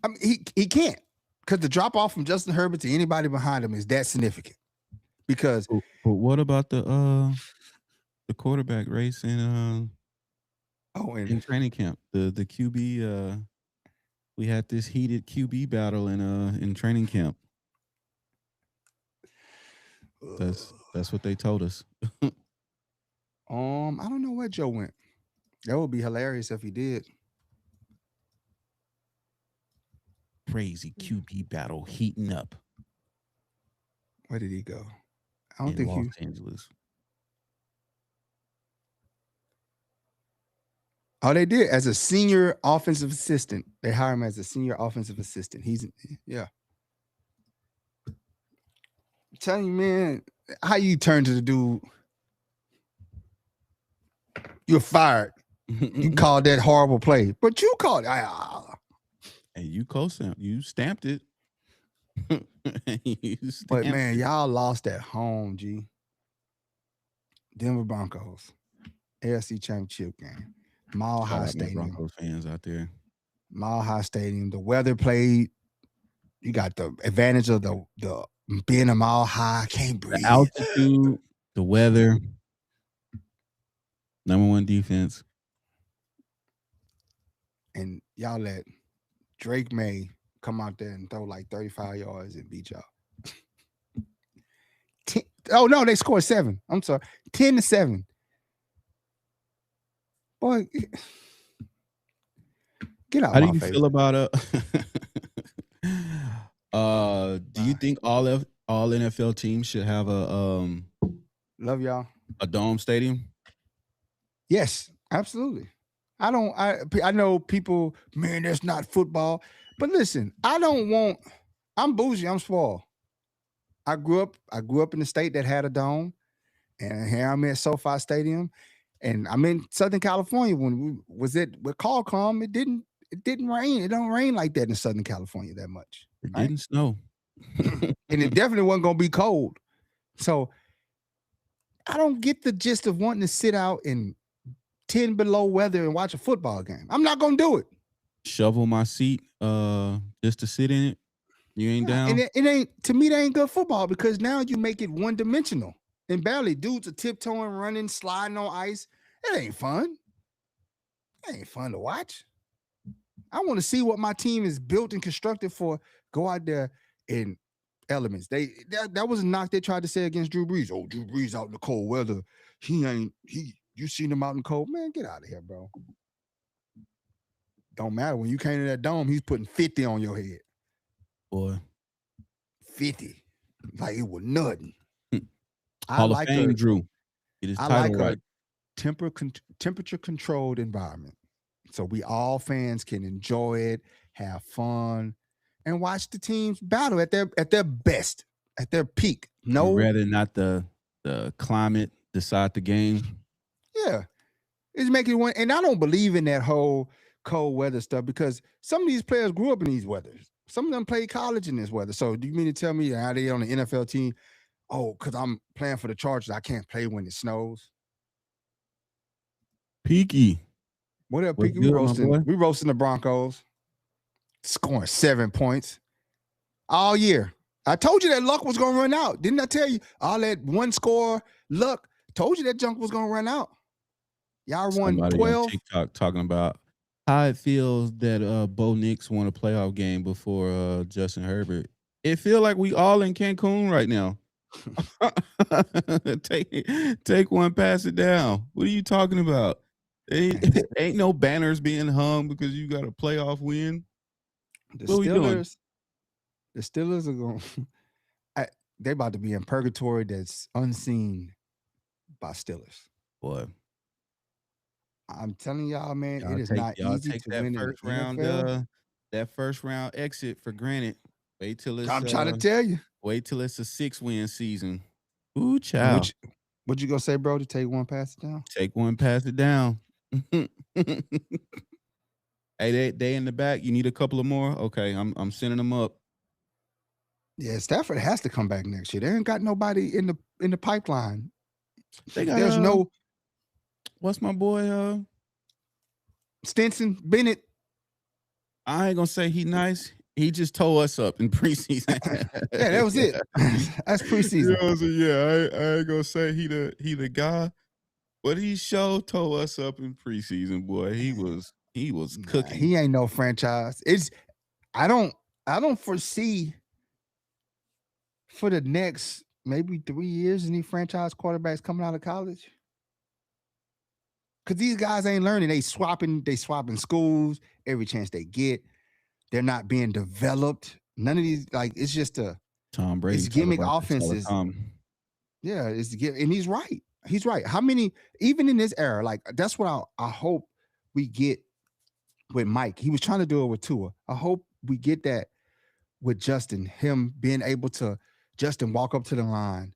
Speaker 1: mean, he can't, because the drop off from Justin Herbert to anybody behind him is that significant. Because,
Speaker 2: but what about the quarterback race in training camp? The QB. We had this heated QB battle in training camp. That's what they told us.
Speaker 1: I don't know where Joe went. That would be hilarious if he did.
Speaker 2: Crazy QB battle heating up.
Speaker 1: Where did he go? I don't think
Speaker 2: Los Angeles.
Speaker 1: Oh, they did as a senior offensive assistant. They hire him as a senior offensive assistant. I'm telling you, man, how you turn to the dude? You're fired. You called that horrible play, but you called it.
Speaker 2: And you co-stamped. You stamped it.
Speaker 1: But man, y'all lost at home, G. Denver Broncos, AFC Championship game. Mile High Stadium.
Speaker 2: Broncos fans out there.
Speaker 1: Mile High Stadium. The weather played. You got the advantage of the being a mile high. Can't breathe.
Speaker 2: The altitude, the weather. Number one defense.
Speaker 1: And y'all let Drake May come out there and throw like 35 yards and beat y'all. Oh, no, they scored 7. I'm sorry. 10-7. Boy, get out.
Speaker 2: How do you feel about do you think all NFL teams should have a
Speaker 1: love y'all
Speaker 2: a dome stadium?
Speaker 1: Yes, absolutely. I know people, man, that's not football. But listen, I'm bougie, I'm spoiled. I grew up in a state that had a dome, and here I'm at SoFi Stadium, and I'm in Southern California when we was with Qualcomm. It didn't rain. It don't rain like that in Southern California that much.
Speaker 2: It didn't snow.
Speaker 1: And it definitely wasn't gonna be cold. So I don't get the gist of wanting to sit out in 10 below weather and watch a football game. I'm not gonna do it.
Speaker 2: Shovel my seat just to sit in it. You ain't down.
Speaker 1: And it ain't, to me, that ain't good football, because now you make it one dimensional. And barely dudes are tiptoeing, running, sliding on ice. It ain't fun. It ain't fun to watch. I want to see what my team is built and constructed for. Go out there in elements. That was a knock they tried to say against Drew Brees. Oh, Drew Brees out in the cold weather. You seen him out in the cold. Man, get out of here, bro. Don't matter. When you came to that dome, he's putting 50 on your head.
Speaker 2: Boy.
Speaker 1: 50. Like it was nothing.
Speaker 2: Hall of Fame, Drew. It is title right.
Speaker 1: Temperature controlled environment. So we all fans can enjoy it, have fun, and watch the teams battle at their best, at their peak. No,
Speaker 2: rather not the climate decide the game.
Speaker 1: Yeah, it's making one. And I don't believe in that whole cold weather stuff, because some of these players grew up in these weathers. Some of them played college in this weather. So do you mean to tell me how they on the NFL team? Oh, because I'm playing for the Chargers, I can't play when it snows.
Speaker 2: Peaky.
Speaker 1: What up, Peaky? We roasting the Broncos, scoring 7 points all year. I told you that luck was going to run out. Didn't I tell you? All that one score luck. Told you that junk was going to run out. Y'all won 12.
Speaker 2: On TikTok talking about how it feels that Bo Nix won a playoff game before Justin Herbert. It feels like we all in Cancun right now. Take one, pass it down. What are you talking about? Ain't no banners being hung because you got a playoff win.
Speaker 1: The Steelers are going. They about to be in purgatory that's unseen by Steelers.
Speaker 2: Boy,
Speaker 1: I'm telling y'all, man, it is not easy to win
Speaker 2: first round. That first round exit for granted. Wait till it's.
Speaker 1: I'm trying to tell you.
Speaker 2: Wait till it's a 6-win season. Ooh, child.
Speaker 1: What you gonna say, bro? To take one, pass it down.
Speaker 2: Take one, pass it down. Hey, they in the back. You need a couple of more. Okay, I'm sending them up.
Speaker 1: Yeah, Stafford has to come back next year. They ain't got nobody in the pipeline.
Speaker 2: There's no. What's my boy?
Speaker 1: Stinson Bennett.
Speaker 2: I ain't gonna say he nice. He just tore us up in preseason.
Speaker 1: Yeah, that was it. That's preseason.
Speaker 2: I ain't gonna say he the guy, but he tore us up in preseason. Boy, he was cooking.
Speaker 1: He ain't no franchise. I don't foresee for the next maybe 3 years any franchise quarterbacks coming out of college. Because these guys ain't learning. They swapping schools every chance they get. They're not being developed. None of these, like, it's just
Speaker 2: Tom Brady.
Speaker 1: It's gimmick offenses. Yeah, and he's right. He's right. How many, even in this era, like, that's what I hope we get with Mike. He was trying to do it with Tua. I hope we get that with Justin. Him being able to, Justin walk up to the line,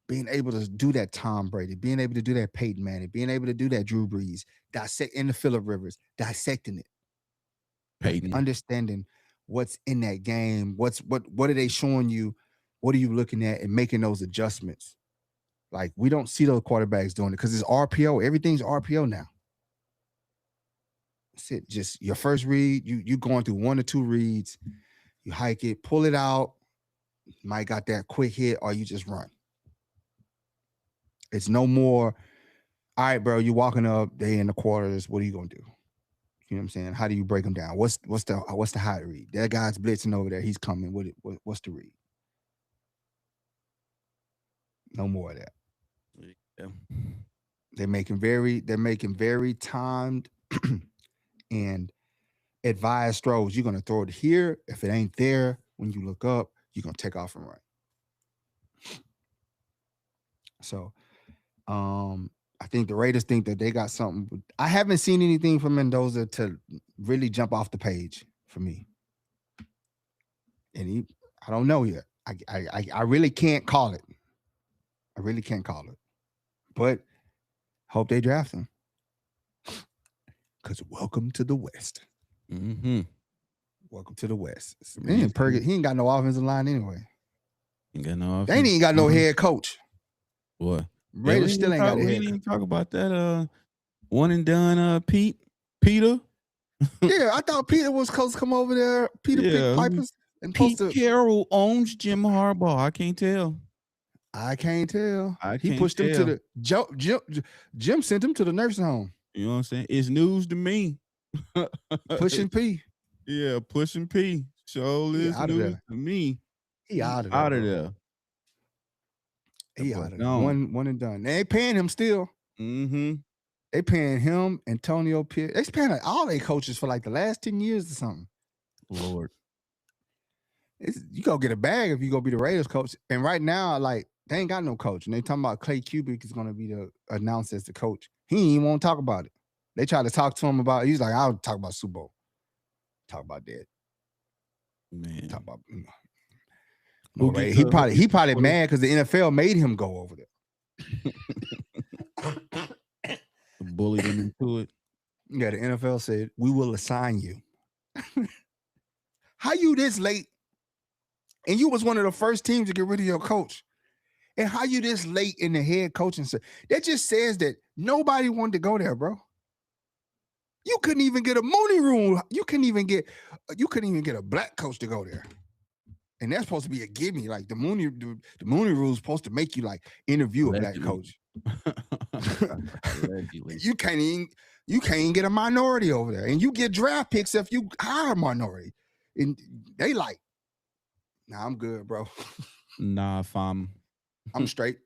Speaker 1: being able to do that Tom Brady, being able to do that Peyton Manning, being able to do that Drew Brees, dissect in the Phillip Rivers, dissecting it.
Speaker 2: Peyton.
Speaker 1: Understanding what's in that game, what are they showing you, what are you looking at, and making those adjustments. Like, we don't see those quarterbacks doing it because it's RPO. Everything's RPO now. That's it. Just your first read, you going through 1 or 2 reads, you hike it, pull it out. You might got that quick hit, or you just run. It's no more, all right, bro, you walking up, they in the quarters, what are you gonna do? You know what I'm saying? How do you break them down? What's the high read? That guy's blitzing over there, he's coming. What's the read? No more of that.
Speaker 2: Yeah.
Speaker 1: They're making very timed and advised throws. You're gonna throw it here. If it ain't there, when you look up, you're gonna take off and run. So I think the Raiders think that they got something. I haven't seen anything from Mendoza to really jump off the page for me. And I don't know yet. I really can't call it. I really can't call it. But hope they draft him. Because welcome to the West.
Speaker 2: Mm-hmm.
Speaker 1: Welcome to the West. He ain't got no offensive line anyway.
Speaker 2: Ain't got no offensive.
Speaker 1: They ain't even got no head coach.
Speaker 2: What?
Speaker 1: Raiders still ain't got a head coach.
Speaker 2: We didn't even talk about that one and done Peter.
Speaker 1: Yeah, I thought Peter was supposed to come over there. Peter picked Pipers. And
Speaker 2: Pete Carroll owns Jim Harbaugh. I can't tell.
Speaker 1: He pushed him to the Jim sent him to the nursing home.
Speaker 2: You know what I'm saying? It's news to me.
Speaker 1: Pushing P.
Speaker 2: Yeah, pushing P. So it's news to me.
Speaker 1: He out of there. He out of there. One and done. They ain't paying him still.
Speaker 2: Mm-hmm.
Speaker 1: They paying him, Antonio Pierce. They paying all their coaches for like the last 10 years or something.
Speaker 2: Lord.
Speaker 1: You go get a bag if you go be the Raiders coach. And right now, like, they ain't got no coach. And they talking about Clay Kubick is going to be announced as the coach. He ain't even want to talk about it. They tried to talk to him about it. He's like, I'll talk about Super Bowl. Talk about that.
Speaker 2: Man.
Speaker 1: Talk about he probably mad because the NFL made him go over there.
Speaker 2: Bullied him into it.
Speaker 1: Yeah, the NFL said, we will assign you. How you this late? And you was one of the first teams to get rid of your coach. And how you this late in the head coaching? That just says that nobody wanted to go there, bro. You couldn't even get a Mooney rule. You couldn't even get a black coach to go there. And that's supposed to be a gimme. Like the Mooney rule is supposed to make you like interview a black coach. You can't even get a minority over there. And you get draft picks if you hire a minority. And they like, nah, I'm good, bro.
Speaker 2: Nah, fam.
Speaker 1: I'm straight.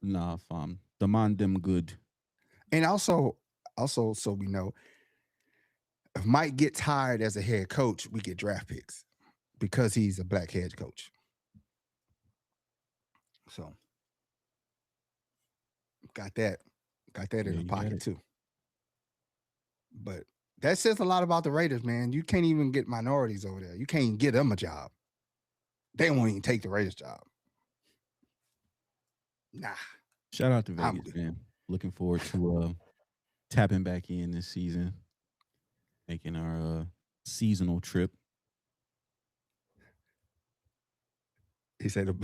Speaker 2: Nah, fam. The man them good.
Speaker 1: And also, so we know, if Mike gets hired as a head coach, we get draft picks because he's a black head coach. So got that in the pocket too. But that says a lot about the Raiders, man. You can't even get minorities over there. You can't even get them a job. They won't even take the Raiders job. Nah.
Speaker 2: Shout out to Vegas, man. Looking forward to tapping back in this season, making our seasonal trip.
Speaker 1: He said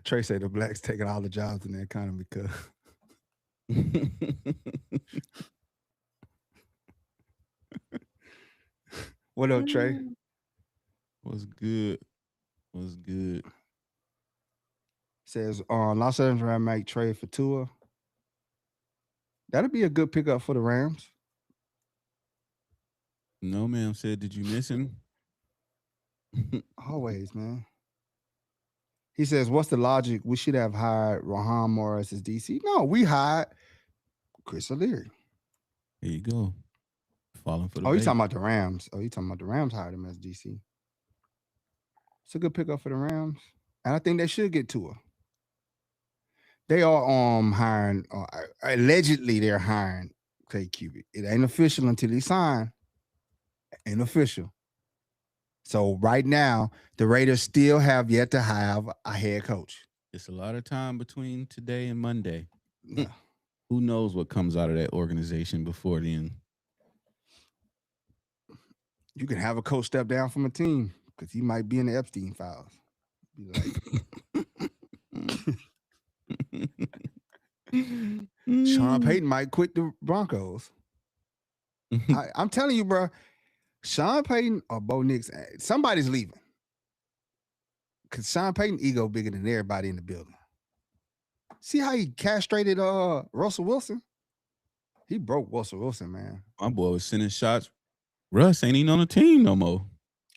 Speaker 1: Trey said the blacks taking all the jobs in the economy because what up, Trey?
Speaker 2: What's good?
Speaker 1: Says Los Angeles Rams make trade for Tua. That'll be a good pickup for the Rams.
Speaker 2: No, ma'am. Said, did you miss him?
Speaker 1: Always, man. He says, what's the logic? We should have hired Raheem Morris as DC. No, we hired Chris O'Leary.
Speaker 2: There you go. Falling for the
Speaker 1: you talking about the Rams. You talking about the Rams hired him as DC. It's a good pickup for the Rams. And I think they should get Tua. They are hiring, allegedly they're hiring Clay Kubick. It ain't official until he signed. Ain't official. So right now, the Raiders still have yet to have a head coach.
Speaker 2: It's a lot of time between today and Monday.
Speaker 1: Yeah.
Speaker 2: Who knows what comes out of that organization before then?
Speaker 1: You can have a coach step down from a team because he might be in the Epstein files. Be like, Sean Payton might quit the Broncos. I'm telling you, bro. Sean Payton or Bo Nix, somebody's leaving. Because Sean Payton ego bigger than everybody in the building. See how he castrated Russell Wilson? He broke Russell Wilson, man.
Speaker 2: My boy was sending shots. Russ ain't even on the team no more.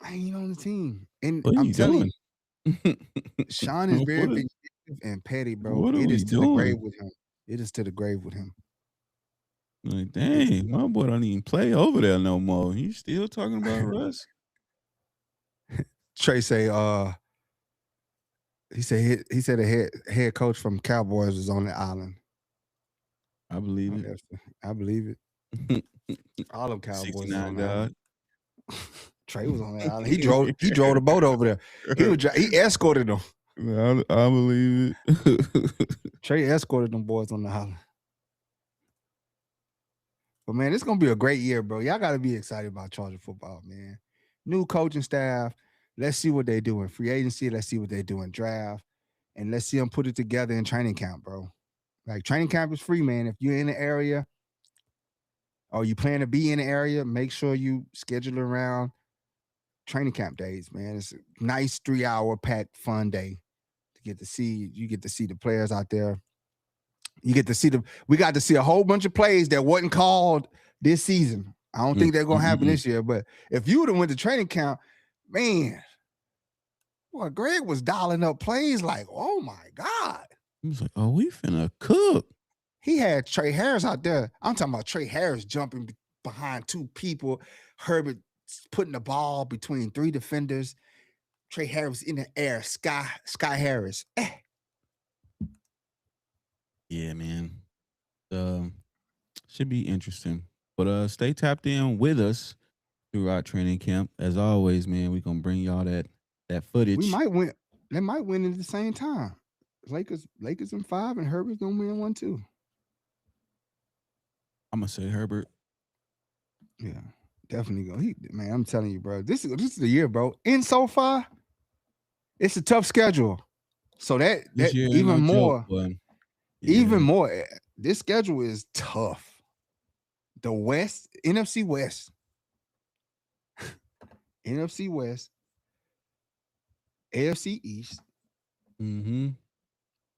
Speaker 1: I ain't on the team. And
Speaker 2: what
Speaker 1: I'm telling you, Sean is very vindictive and petty, bro. It is to the grave with him. It is to the grave with him.
Speaker 2: Like, dang, my boy don't even play over there no more. You still talking about Russ?
Speaker 1: Trey say, he said a head coach from Cowboys was on the island.
Speaker 2: I believe it.
Speaker 1: I believe it. All of Cowboys was on the island. Trey was on the island. He drove the boat over there. He escorted them.
Speaker 2: I believe it.
Speaker 1: Trey escorted them boys on the island. But man, it's gonna be a great year, bro. Y'all gotta be excited about Charger football, man. New coaching staff. Let's see what they do in free agency. Let's see what they do in draft. And let's see them put it together in training camp, bro. Like, training camp is free, man. If you're in the area or you plan to be in the area, make sure you schedule around training camp days, man. It's a nice 3-hour packed fun day to get to see. You get to see the players out there. We got to see a whole bunch of plays that wasn't called this season. I don't think they're going to happen this year. But if you would have went to training camp, man, boy, Greg was dialing up plays like, oh my God.
Speaker 2: He was like, oh, we finna cook.
Speaker 1: He had Trey Harris out there. I'm talking about Trey Harris jumping behind 2 people. Herbert putting the ball between 3 defenders. Trey Harris in the air. Sky Harris.
Speaker 2: Yeah, man. Should be interesting. But stay tapped in with us throughout training camp. As always, man, we're gonna bring y'all that footage.
Speaker 1: We might win. They might win at the same time. Lakers in 5 and Herbert's gonna win 1 too.
Speaker 2: I'm gonna say Herbert.
Speaker 1: Yeah, definitely go. Man, I'm telling you, bro. This is the year, bro. In so far, it's a tough schedule. So that even more. Joke, even more. This schedule is tough. The West, NFC West, NFC West, AFC East.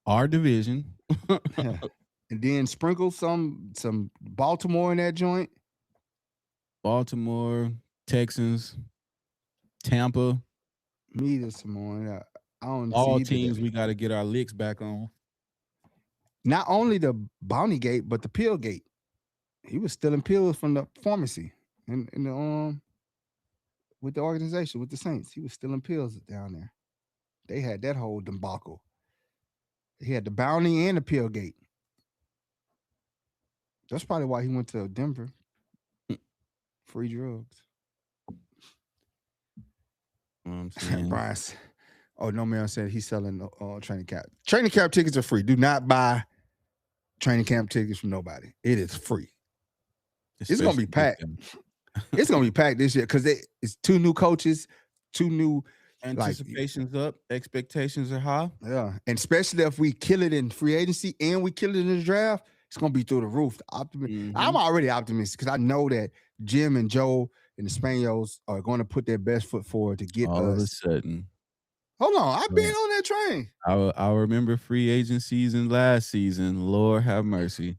Speaker 2: Our division.
Speaker 1: And then sprinkle some Baltimore in that joint.
Speaker 2: Baltimore, Texans, Tampa.
Speaker 1: Me some more. I don't
Speaker 2: all see teams we got to get our licks back on.
Speaker 1: Not only the Bounty Gate, but the Pill Gate. He was stealing pills from the pharmacy and with the organization, with the Saints. He was stealing pills down there. They had that whole debacle. He had the Bounty and the Pill Gate. That's probably why he went to Denver. Free drugs. Brian, no man said he's selling training camp. Training camp tickets are free. Do not buy training camp tickets from nobody. It is free. It's gonna be packed. It's gonna be packed this year because it's 2 new coaches, 2 new
Speaker 2: anticipations up, expectations are high.
Speaker 1: Yeah, and especially if we kill it in free agency and we kill it in the draft, it's gonna be through the roof. I'm already optimistic because I know that Jim and Joe and the Spaniels are going to put their best foot forward to get
Speaker 2: all of a sudden.
Speaker 1: Hold on, I've been on that train.
Speaker 2: I remember free agent season last season. Lord have mercy.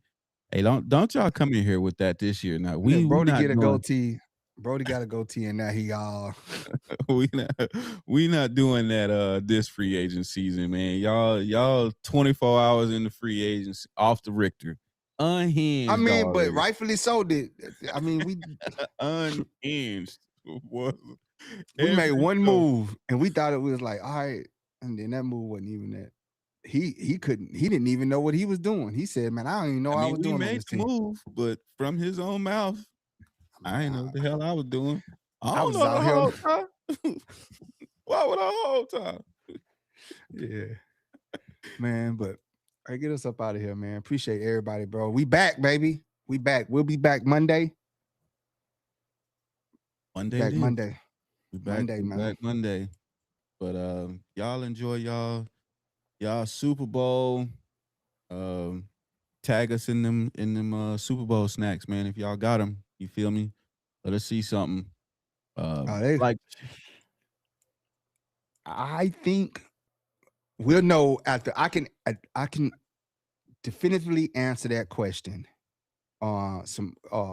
Speaker 2: Hey, don't y'all come in here with that this year. Now
Speaker 1: Brody get a goatee. Brody got a goatee, and now he all.
Speaker 2: we not doing that this free agent season, man. Y'all 24 hours in the free agency off the Richter, unhinged.
Speaker 1: I mean, but rightfully so. We
Speaker 2: unhinged.
Speaker 1: We made one move, and we thought it was like, all right, and then that move wasn't even that. He didn't even know what he was doing. He said, man, I don't even know I was doing
Speaker 2: made the move, but from his own mouth, I didn't know what the hell I was doing. I was out here. Whole time. Why would I whole time?
Speaker 1: Yeah. Man, but get us up out of here, man. Appreciate everybody, bro. We back, baby. We back. We'll be back Monday.
Speaker 2: Monday
Speaker 1: back
Speaker 2: it is.
Speaker 1: Monday.
Speaker 2: We back
Speaker 1: Monday, man.
Speaker 2: back Monday. But y'all enjoy y'all Super Bowl. Tag us in them Super Bowl snacks, man. If y'all got them, you feel me? Let us see something. Like
Speaker 1: I think we'll know after I can definitively answer that question.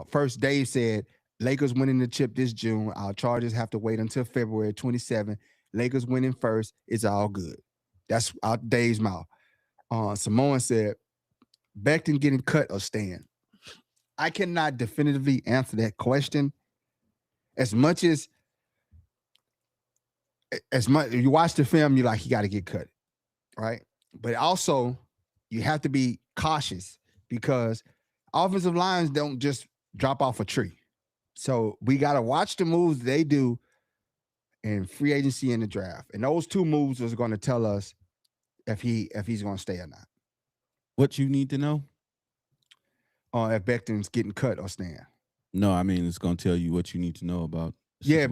Speaker 1: First Dave said Lakers winning the chip this June. Our Chargers have to wait until February 27. Lakers winning first. It's all good. That's out Dave's mouth. Samoan said Becton getting cut or staying. I cannot definitively answer that question. As much you watch the film, you're like, he got to get cut, right? But also, you have to be cautious because offensive lines don't just drop off a tree. So we got to watch the moves they do in free agency and the draft. And those two moves are going to tell us if he's going to stay or not.
Speaker 2: What you need to know?
Speaker 1: If Becton's getting cut or staying.
Speaker 2: No, I mean, it's going to tell you what you need to know about.
Speaker 1: Yeah,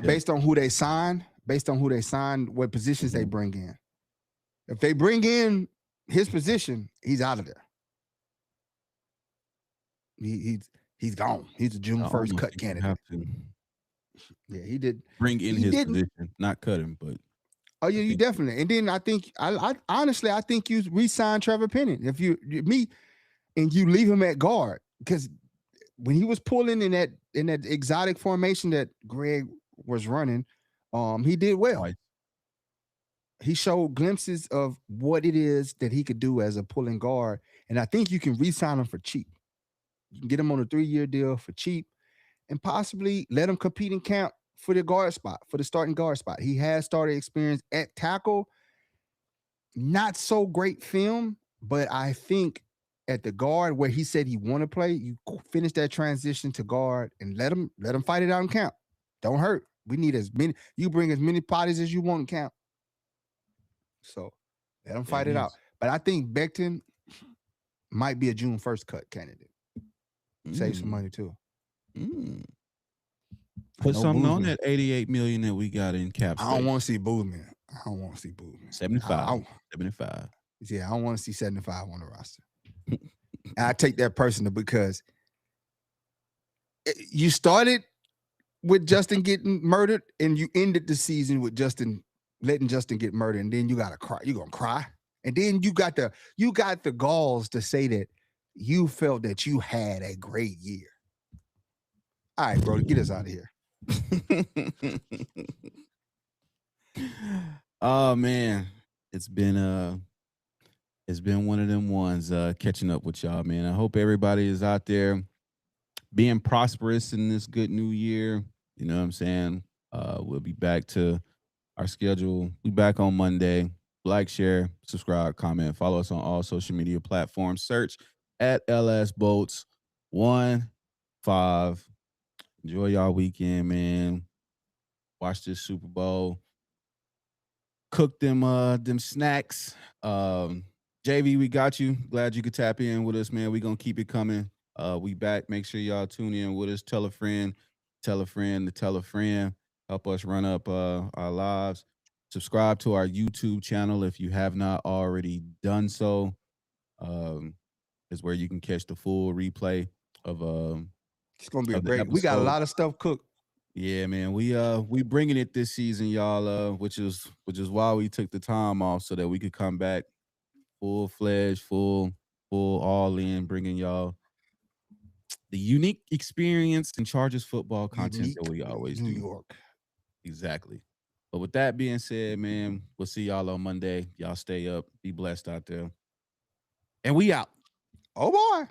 Speaker 1: based on who they sign, what positions they bring in. If they bring in his position, he's out of there. He's gone. He's a June 1st cut candidate. Yeah, he did
Speaker 2: bring in his position, not cut him, but
Speaker 1: yeah, you definitely. And then I think I honestly I think you re-sign Trevor Penning if you leave him at guard because when he was pulling in that exotic formation that Greg was running, he did well. Right. He showed glimpses of what it is that he could do as a pulling guard, and I think you can re-sign him for cheap. You can get him on a 3-year deal for cheap, and possibly let him compete in camp for the guard spot, for the starting guard spot. He has started experience at tackle. Not so great film, but I think at the guard where he said he want to play, you finish that transition to guard and let him fight it out in camp. Don't hurt. We need you bring as many potties as you want in camp. So let him fight it out. But I think Becton might be a June 1st cut candidate. Save some money too.
Speaker 2: Put something on that $88 million that we got in cap space.
Speaker 1: I don't want to see Boozman.
Speaker 2: 75.
Speaker 1: Yeah, I don't want to see 75 on the roster. I take that personal because you started with Justin getting murdered and you ended the season with letting Justin get murdered, and then you gotta cry. You're gonna cry. And then you got the galls to say that you felt that you had a great year. All right, bro, get us out of here.
Speaker 2: Oh man, it's been one of them ones catching up with y'all, man. I hope everybody is out there being prosperous in this good new year. You know what I'm saying? We'll be back to our schedule. We back on Monday. Like, share, subscribe, comment, follow us on all social media platforms. Search at LS Bolts 15. Enjoy y'all weekend, man. Watch this Super Bowl. Cook them snacks. JV, we got you. Glad you could tap in with us, man. We gonna keep it coming. We back. Make sure y'all tune in with us. Tell a friend to tell a friend. Help us run up our lives. Subscribe to our YouTube channel if you have not already done so. Is where you can catch the full replay of
Speaker 1: it's gonna be a great. We got a lot of stuff cooked.
Speaker 2: Yeah, man. We bringing it this season, y'all. Which is why we took the time off so that we could come back full-fledged, full all in, bringing y'all the unique experience and Chargers football content that we always do.
Speaker 1: New York.
Speaker 2: Exactly. But with that being said, man, we'll see y'all on Monday. Y'all stay up. Be blessed out there. And we out.
Speaker 1: Oh boy.